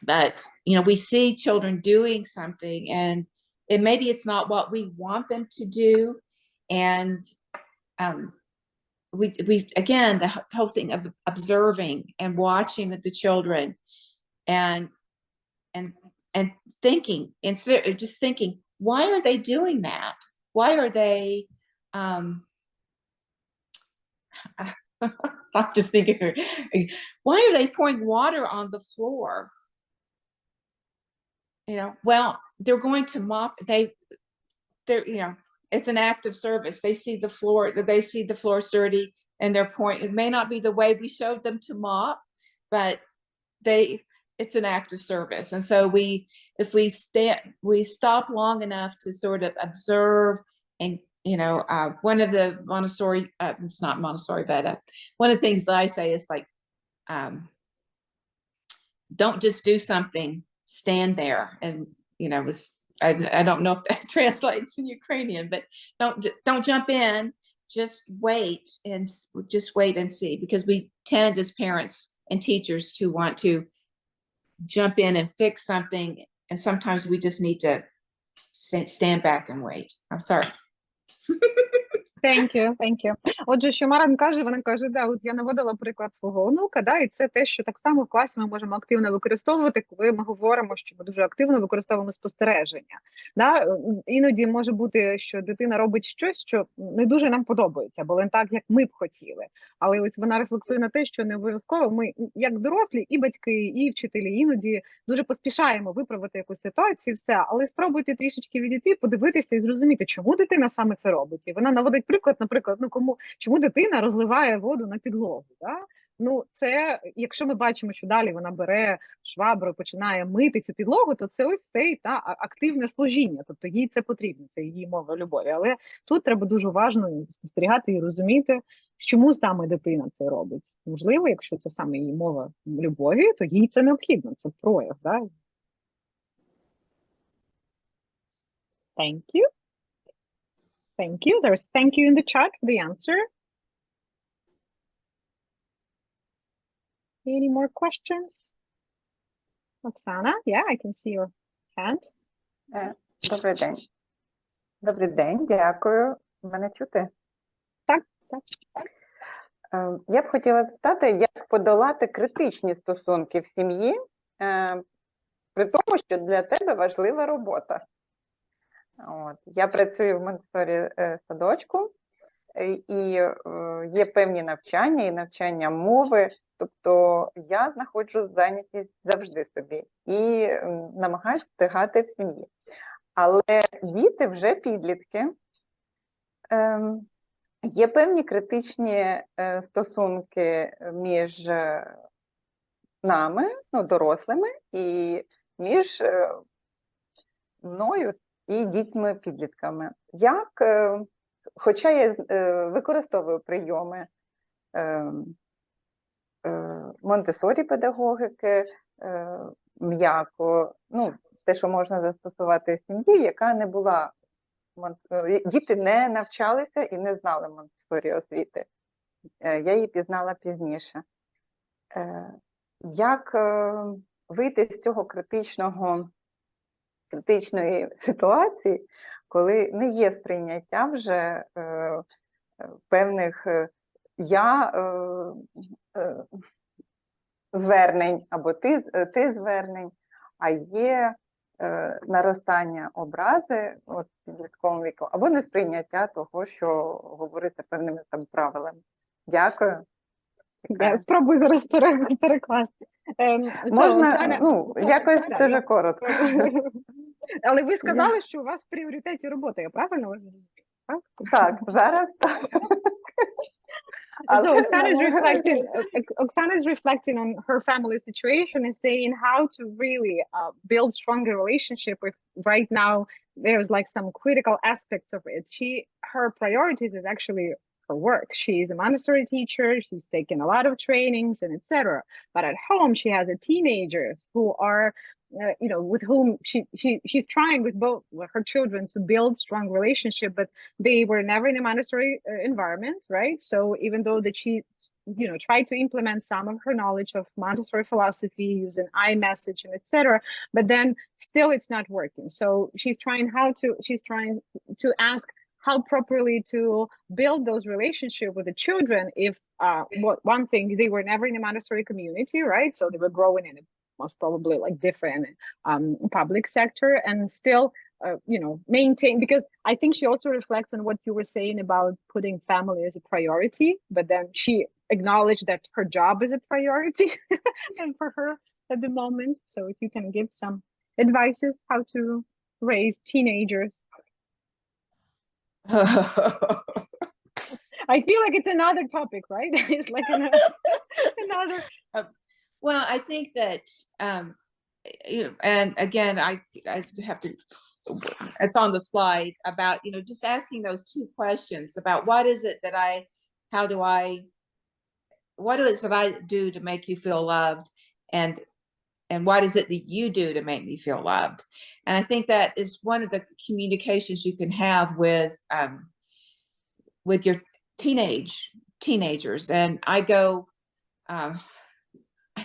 but we see children doing something, and maybe it's not what we want them to do, and we again, the whole thing of observing and watching the children, and thinking, instead of just thinking, why are they doing that? Why are they I'm just thinking, why are they pouring water on the floor? Well, they're going to mop. They're it's an act of service. They see the floor dirty, and they're pouring. It may not be the way we showed them to mop, but it's an act of service. And so if we stop long enough to sort of observe, and one of the Montessori, it's not Montessori, but one of the things that I say is like, don't just do something, stand there. And I don't know if that translates in Ukrainian, but don't jump in, just wait and see, because we tend as parents and teachers to want to jump in and fix something, and sometimes we just need to stand back and wait. I'm sorry. Thank you. Отже, що Марен каже, вона каже, да, от я наводила приклад свого онука, да, і це те, що так само в класі ми можемо активно використовувати, коли ми говоримо, що ми дуже активно використовуємо спостереження. Да? Іноді може бути, що дитина робить щось, що не дуже нам подобається, або не так, як ми б хотіли. Але ось вона рефлексує на те, що не обов'язково ми, як дорослі, і батьки, і вчителі, іноді дуже поспішаємо виправити якусь ситуацію, все, але спробуйте трішечки відійти, подивитися і зрозуміти, чому дитина саме це робить. І вона наводить приклад, наприклад, чому дитина розливає воду на підлогу. Да? Ну, це, якщо ми бачимо, що далі вона бере швабру і починає мити цю підлогу, то це ось цей активне служіння, тобто їй це потрібно, це її мова любові. Але тут треба дуже уважно спостерігати і розуміти, чому саме дитина це робить. Можливо, якщо це саме її мова любові, то їй це необхідно, це прояв. Да? Thank you. Thank you. There's thank you in the chat for the answer. Any more questions? Оксана, yeah, I can see your hand. Добрий день. Добрий день, дякую. Мене чути? Так. Я б хотіла запитати, як подолати критичні стосунки в сім'ї, при тому, що для тебе важлива робота. Я працюю в монтессорі-садочку, і є певні навчання, і навчання мови, тобто я знаходжу зайнятість завжди собі і намагаюся встигати в сім'ї. Але діти вже підлітки, є певні критичні стосунки між нами, дорослими, і між мною і дітьми-підлітками. Хоча я використовую прийоми монтессорі-педагогіки, м'яко, те, що можна застосувати в сім'ї, яка не була, діти не навчалися і не знали монтессорі-освіти. Я її пізнала пізніше. Як вийти з цього критичної ситуації, коли не є сприйняття вже певних звернень, або ти звернень, а є наростання образи в підлітковому віку, або несприйняття того, що говориться певними там правилами. Дякую. Я спробую зараз перекласти. Можна, якось дуже коротко. Але ви сказали, що у вас в пріоритеті робота, я правильно вас зрозуміла? Так, зараз так. So Oksana is reflecting on her family situation and saying how to really build stronger relationship with. Right now, there's like some critical aspects of it. Her priorities is actually her work. She is a Montessori teacher. She's taken a lot of trainings and etc. But at home, she has teenagers who are, with whom she's trying with both her children to build strong relationship, but they were never in a Montessori environment, right? So even though that she, tried to implement some of her knowledge of Montessori philosophy using iMessage and etc., but then still it's not working. So she's trying to ask how properly to build those relationships with the children if one thing, they were never in a Montessori community, right? So they were growing in a most probably like different public sector and still, maintain, because I think she also reflects on what you were saying about putting family as a priority, but then she acknowledged that her job is a priority and for her at the moment. So if you can give some advices how to raise teenagers. I feel like it's another topic, right? It's like another. Well, I think that, and again, I have to, it's on the slide about, just asking those two questions about what is it that what is it that I do to make you feel loved, and what is it that you do to make me feel loved? And I think that is one of the communications you can have with your teenagers. And I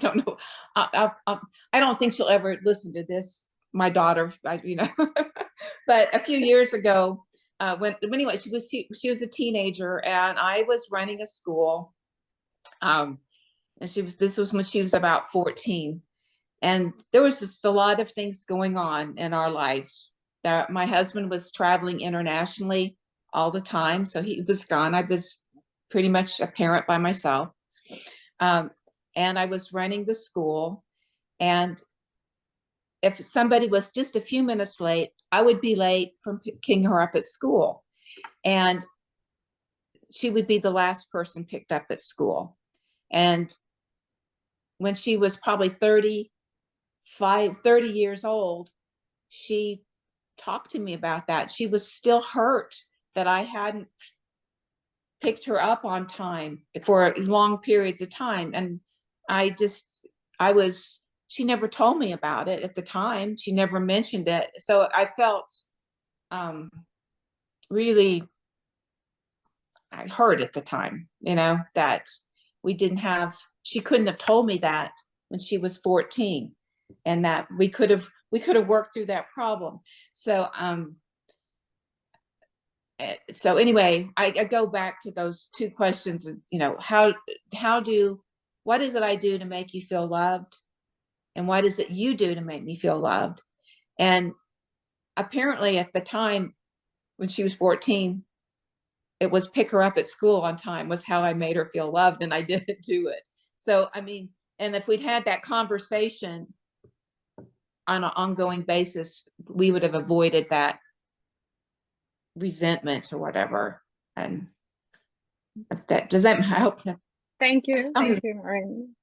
don't know. I don't think she'll ever listen to this, my daughter, you know. But a few years ago, anyway, she was a teenager, and I was running a school. And this was when she was about 14. And there was just a lot of things going on in our lives. That my husband was traveling internationally all the time, so he was gone. I was pretty much a parent by myself. And I was running the school, and if somebody was just a few minutes late, I would be late from picking her up at school, and she would be the last person picked up at school. And when she was probably 30 years old, she talked to me about that. She was still hurt that I hadn't picked her up on time for long periods of time. And she never told me about it at the time. She never mentioned it. So I felt really hurt at the time, you know, that she couldn't have told me that when she was 14, and that we could have worked through that problem. So anyway, I go back to those two questions, you know, what is it I do to make you feel loved? And what is it you do to make me feel loved? And apparently at the time when she was 14, it was pick her up at school on time was how I made her feel loved, and I didn't do it. So, I mean, and if we'd had that conversation on an ongoing basis, we would have avoided that resentment or whatever. And does that help? Thank you, Марен.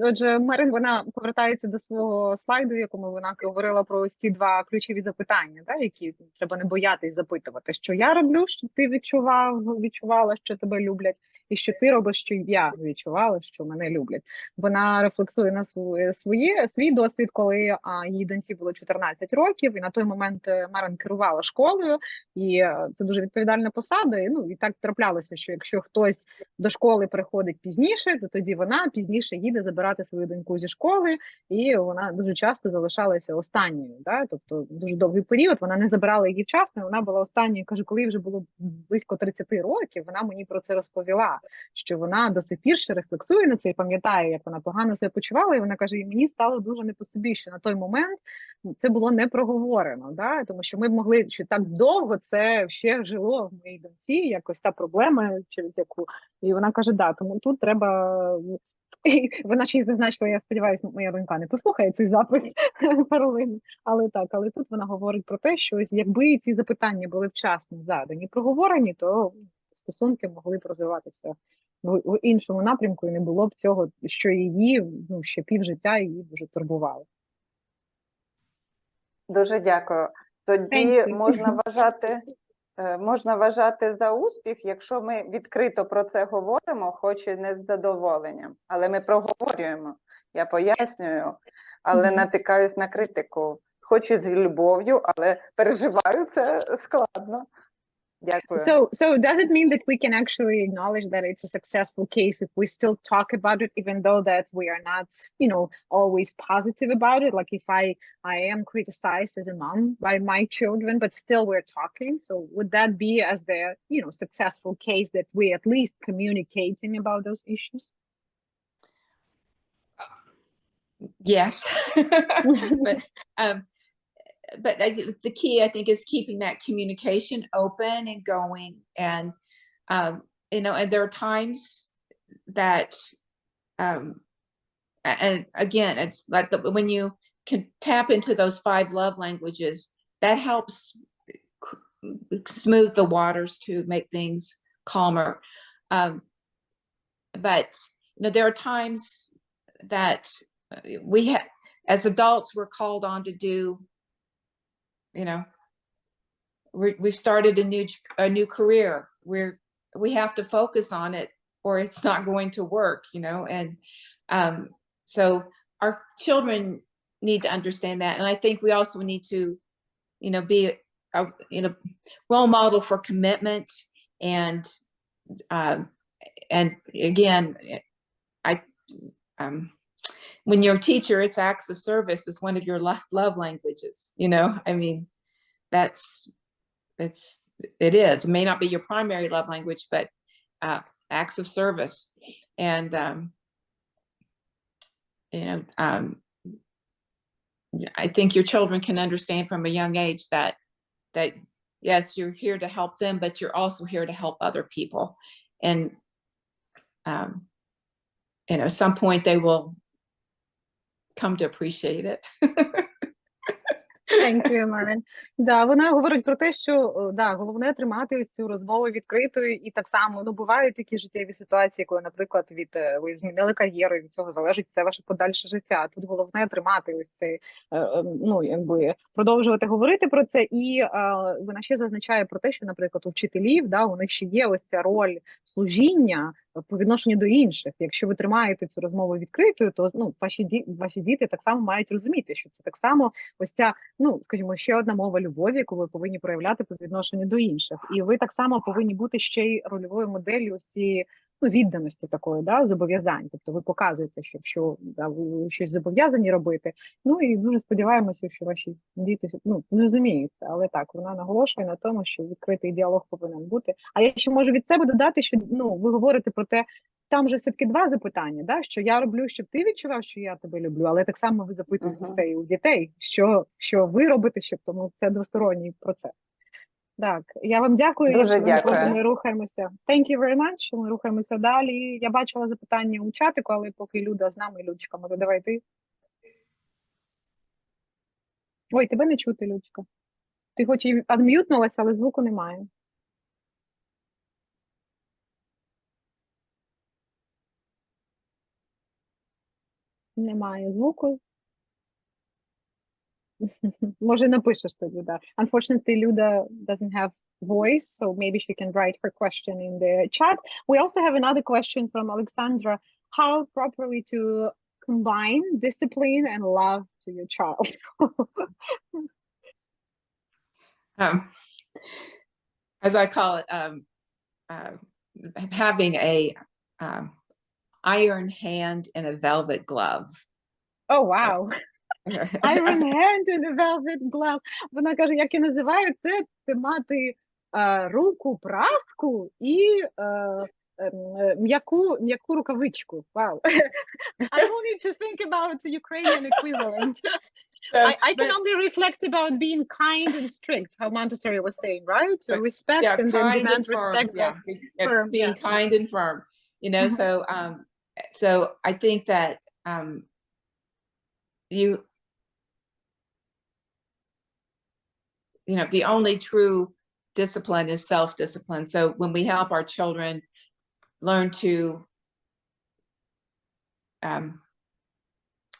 Отже, Марен, вона повертається до свого слайду, в якому вона говорила про ось ці два ключові запитання, да, які треба не боятись запитувати, що я роблю, що ти відчувала, що тебе люблять, і що ти робиш, що я відчувала, що мене люблять. Вона рефлексує на свій досвід, коли її доньці було 14 років, і на той момент Марен керувала школою, і це дуже відповідальна посада, і так траплялося, що якщо хтось до школи приходить пізніше, то тоді вона пізніше їде забирати свою доньку зі школи, і вона дуже часто залишалася останньою. Да? Тобто дуже довгий період, вона не забирала її вчасно, вона була останньою. Каже, коли вже було близько 30 років, вона мені про це розповіла, що вона до сих пір ще рефлексує на це і пам'ятає, як вона погано себе почувала, і вона каже, і мені стало дуже не по собі, що на той момент це було не проговорено, да? Тому що ми б могли, що так довго це ще жило в моїй доньці, якось та проблема, через яку, і вона каже, да, тому тут треба. І вона ще й зазначила, я сподіваюся, моя донька не послухає цей запис паралельно, але тут вона говорить про те, що якби ці запитання були вчасно задані, проговорені, то стосунки могли б розвиватися в іншому напрямку, і не було б цього, що її, ще півжиття її дуже турбувало. Дуже дякую. Тоді можна вважати за успіх, якщо ми відкрито про це говоримо, хоч і не з задоволенням. Але ми проговорюємо, я пояснюю, але натикаюсь на критику. Хоч і з любов'ю, але переживаю, це складно. Дякую. So does it mean that we can actually acknowledge that it's a successful case if we still talk about it, even though that we are not, always positive about it? Like if I am criticized as a mom by my children, but still we're talking. So would that be as the, successful case that we at least communicating about those issues? Yes. But the key, I think, is keeping that communication open and going. And, and there are times that, and again, it's like when you can tap into those 5 love languages, that helps smooth the waters to make things calmer. But, there are times that as adults, we're called on to do, we've started a new career where we have to focus on it or it's not going to work, and so our children need to understand that. And I think we also need to, be a role model for commitment. And again, when you're a teacher, it's acts of service is one of your love languages. You know, I mean, it is. It may not be your primary love language, but acts of service. And you know, I think your children can understand from a young age that yes, you're here to help them, but you're also here to help other people. And you know, at some point they will come to appreciate it. Thank you, Марен. Да, вона говорить про те, що да, головне тримати цю розмову відкритою, і так само, ну, бувають такі життєві ситуації, коли, наприклад, ви змінили кар'єру, і від цього залежить все ваше подальше життя. Тут головне тримати ось цей, ну, якби продовжувати говорити про це, і вона ще зазначає про те, що, наприклад, у вчителів, да, у них ще є ось ця роль служіння по відношенню до інших. Якщо ви тримаєте цю розмову відкритою, то ну, ваші діти так само мають розуміти, що це так само ось ця, ну, скажімо, ще одна мова любові, яку ви повинні проявляти по відношенню до інших. І ви так само повинні бути ще й рольовою моделлю цієї, ну, відданості такої, да, зобов'язань. Тобто ви показуєте, що якщо да, ви щось зобов'язані робити. Ну і дуже сподіваємося, що ваші діти, ну, зрозуміють. Але так, вона наголошує на тому, що відкритий діалог повинен бути. А я ще можу від себе додати, що, ну, ви говорите про те, там же все-таки два запитання, да? Що я роблю, щоб ти відчував, що я тебе люблю, але так само ви запитуєте це і у дітей, що ви робите, щоб, тому це двосторонній процес. Так, я вам дякую. Дуже дякую. Ми рухаємося. Thank you very much. Ми рухаємося далі. Я бачила запитання у чатику, але поки Люда з нами, Людочка, може, давай ти. Ой, тебе не чути, Людочка. Ти хоч і адм'ютнулася, але звуку немає. Немає звуку. Може, напишеш тоді, да. Unfortunately, Luda doesn't have voice, so maybe she can write her question in the chat. We also have another question from Alexandra. How properly to combine discipline and love to your child? As I call it, having a iron hand in a velvet glove. Oh, wow. Iron hand in a velvet glove. Вона каже, як я називаю це, це мати руку праску і м'яку рукавичку. Wow. I don't need to think about the Ukrainian equivalent. I can only reflect about being kind and strict, how Montessori was saying, right? To respect and then demand respect. Firm, being kind and firm. You know, so I think that you know, the only true discipline is self-discipline. So when we help our children learn to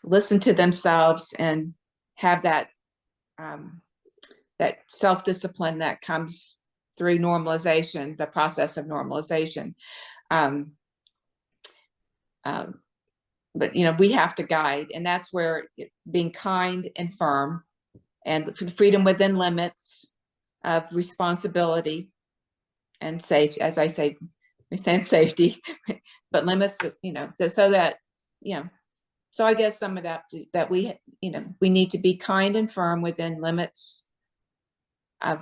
listen to themselves and have that that self-discipline that comes through normalization, the process of normalization. But you know, we have to guide, and that's where being kind and firm, and freedom within limits of responsibility and safe, as I say, we stand safety, but limits, you know, so that, you know, so I guess some of that we, you know, we need to be kind and firm within limits of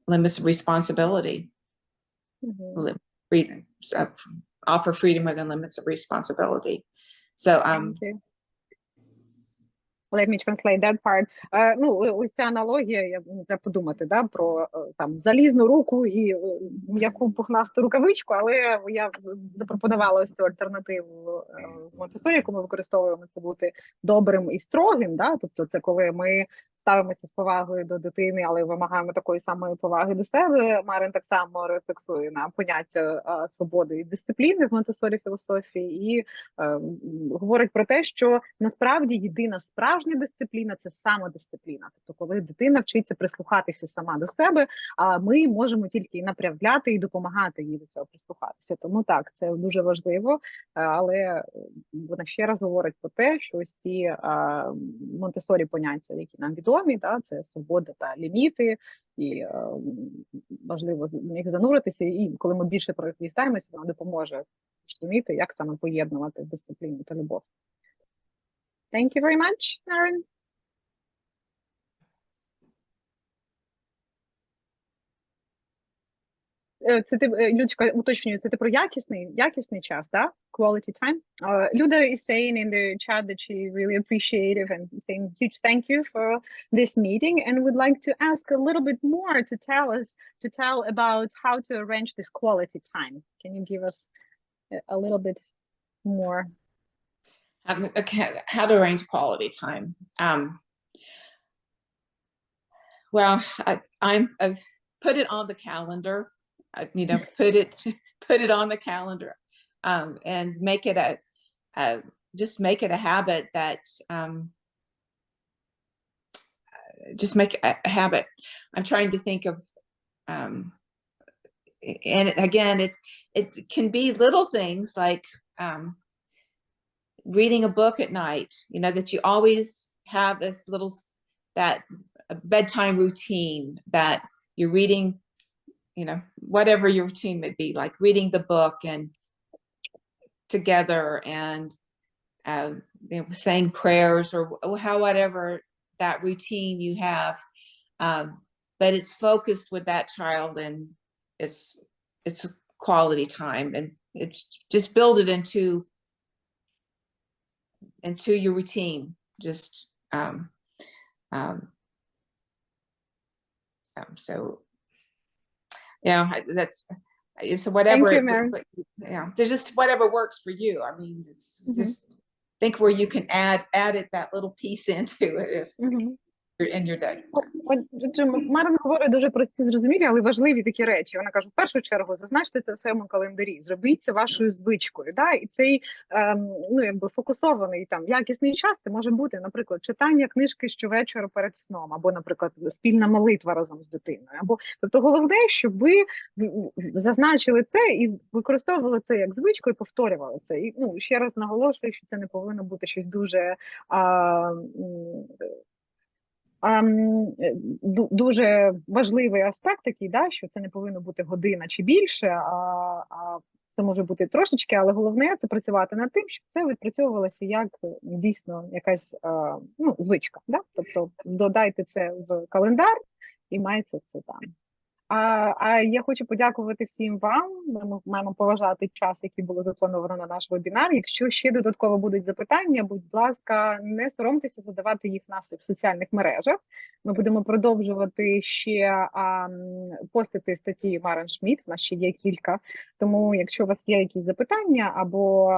responsibility. Freedom, offer freedom within limits of responsibility. So let me translate that part. Ну, ось ця аналогія, я треба подумати, да, про там залізну руку і м'яку пухнасту рукавичку, але я запропонувала ось цю альтернативу в Монтессорі, яку ми використовуємо, це бути добрим і строгим, да, тобто це коли ми ставимося з повагою до дитини, але вимагаємо такої самої поваги до себе. Марен так само рефлексує на поняття свободи і дисципліни в Монтессорі філософії і говорить про те, що насправді єдина справжня дисципліна – це самодисципліна. Тобто, коли дитина вчиться прислухатися сама до себе, а ми можемо тільки направляти і допомагати їй до цього прислухатися. Тому так, це дуже важливо, але вона ще раз говорить про те, що ось ці Монтессорі поняття, які нам відомі, свідомі, да, це свобода та ліміти, і важливо в них зануритися, і коли ми більше про них дізнаємося, вона допоможе розуміти, як саме поєднувати дисципліну та любов. Thank you very much, Marен. Це ти, Людочка, уточнюю, це ти про якісний час, так? Quality time. Luda is saying in the chat that she really appreciative and saying huge thank you for this meeting and would like to ask a little bit more to tell about how to arrange this quality time. Can you give us a little bit more? How to arrange quality time. Well, I've put it on the calendar. You know, put it on the calendar, and make it just make it a habit that just make a habit. I'm trying to think of, and again, it can be little things like reading a book at night. You know, that you always have this little that bedtime routine that you're reading. You know, whatever your routine may be, like reading the book and together, and you know, saying prayers or whatever that routine you have, but it's focused with that child, and it's quality time, and it's just build it into your routine. Just so. Yeah, that's it's whatever. Thank you, Maren. Yeah, there's just whatever works for you. I mean, it's just think where you can add it, that little piece into it in your day. Марен говорить дуже прості, зрозумілі, але важливі такі речі. Вона каже, в першу чергу, зазначте це в своєму календарі, зробіть це вашою звичкою. Да? І цей ну, якби фокусований, там, якісний час, це може бути, наприклад, читання книжки щовечора перед сном, або, наприклад, спільна молитва разом з дитиною. Або, тобто головне, щоб ви зазначили це і використовували це як звичку і повторювали це. І, ну, ще раз наголошую, що це не повинно бути щось дуже дуже важливий аспект такий, да, що це не повинно бути година чи більше, а це може бути трошечки, але головне це працювати над тим, щоб це відпрацьовувалося як дійсно якась ну, звичка. Да? Тобто додайте це в календар і мається це там. А я хочу подякувати всім вам. Ми маємо поважати час, який було заплановано на наш вебінар. Якщо ще додатково будуть запитання, будь ласка, не соромтеся задавати їх в нас в соціальних мережах. Ми будемо продовжувати ще постити статті Марен Шмідт, в нас ще є кілька. Тому, якщо у вас є якісь запитання або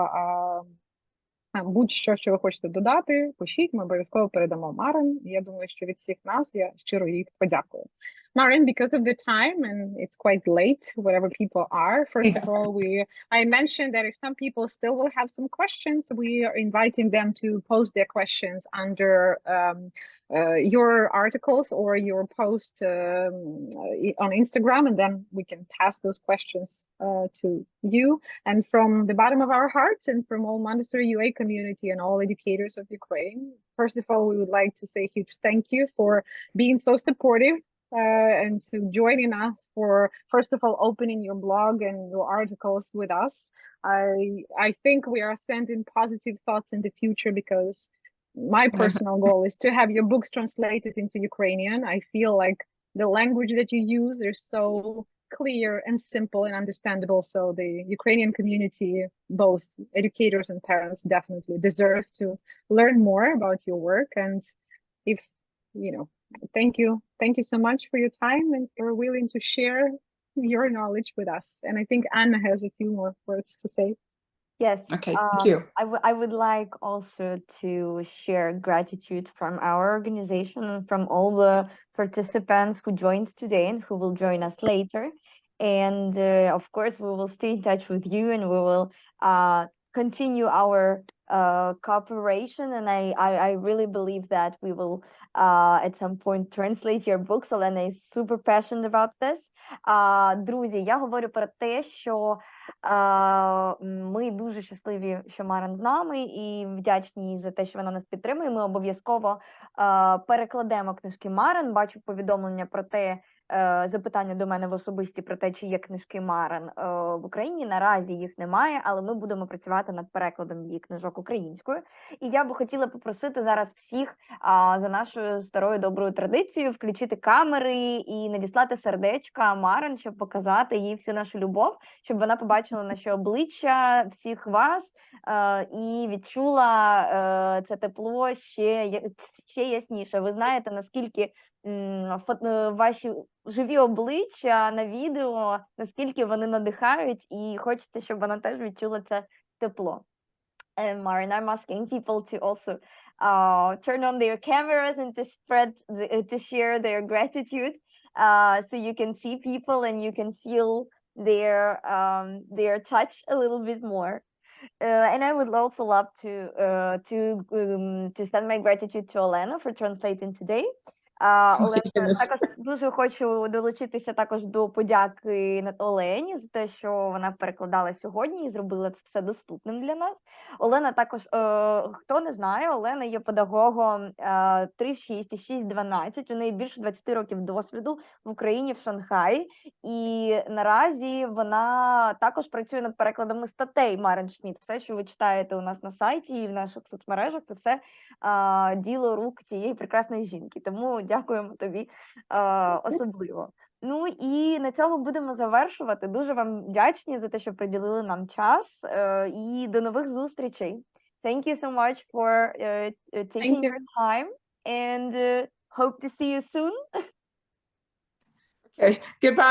будь-що, що ви хочете додати, пишіть, ми обов'язково передамо Марен. Я думаю, що від всіх нас я щиро їй подякую. Marен, because of the time and it's quite late, wherever people are, first of all, I mentioned that if some people still will have some questions, we are inviting them to post their questions under your articles or your post on Instagram, and then we can pass those questions to you. And from the bottom of our hearts and from all Montessori UA community and all educators of Ukraine, first of all, we would like to say a huge thank you for being so supportive and to joining us, for first of all opening your blog and your articles with us. I think we are sending positive thoughts in the future, because my personal goal is to have your books translated into Ukrainian. I feel like the language that you use is so clear and simple and understandable, so the Ukrainian community, both educators and parents, definitely deserve to learn more about your work. And if you know, thank you so much for your time and for willing to share your knowledge with us. And I think Anna has a few more words to say. Yes. Okay, thank you. I would like also to share gratitude from our organization and from all the participants who joined today and who will join us later. And of course, we will stay in touch with you, and we will continue our cooperation. And I really believe that we will at some point translate your books. Elena is super passionate about this. Друзі, я говорю про те, що ми дуже щасливі, що Марен з нами, і вдячні їй за те, що вона нас підтримує. Ми обов'язково перекладемо книжки Марен. Бачу повідомлення про те, запитання до мене в особисті про те, чи є книжки Марен в Україні. Наразі їх немає, але ми будемо працювати над перекладом її книжок українською. І я би хотіла попросити зараз всіх за нашою старою доброю традицією включити камери і надіслати сердечка Марен, щоб показати їй всю нашу любов, щоб вона побачила наші обличчя, всіх вас, і відчула це тепло ще ясніше. Ви знаєте, наскільки ваші живі обличчя на відео, наскільки вони надихають, і хочеться, щоб вона теж відчула це тепло. And Marен, I'm asking people to also turn on their cameras and to share their gratitude, so you can see people and you can feel their touch a little bit more. And I would also love to send my gratitude to Олена for translating today. Олена, також дуже хочу долучитися також до подяки Олені за те, що вона перекладала сьогодні і зробила це все доступним для нас. Олена також, хто не знає, Олена є педагогом 3-6 і 6-12, у неї більше 20 років досвіду в Україні, в Шанхаї, і наразі вона також працює над перекладами статей Марен Шмідт. Все, що ви читаєте у нас на сайті і в наших соцмережах, це все діло рук цієї прекрасної жінки. Тому дякуємо тобі особливо. Ну і на цьому будемо завершувати. Дуже вам вдячні за те, що приділили нам час. І до нових зустрічей. Thank you so much for taking your time and hope to see you soon. Okay, goodbye.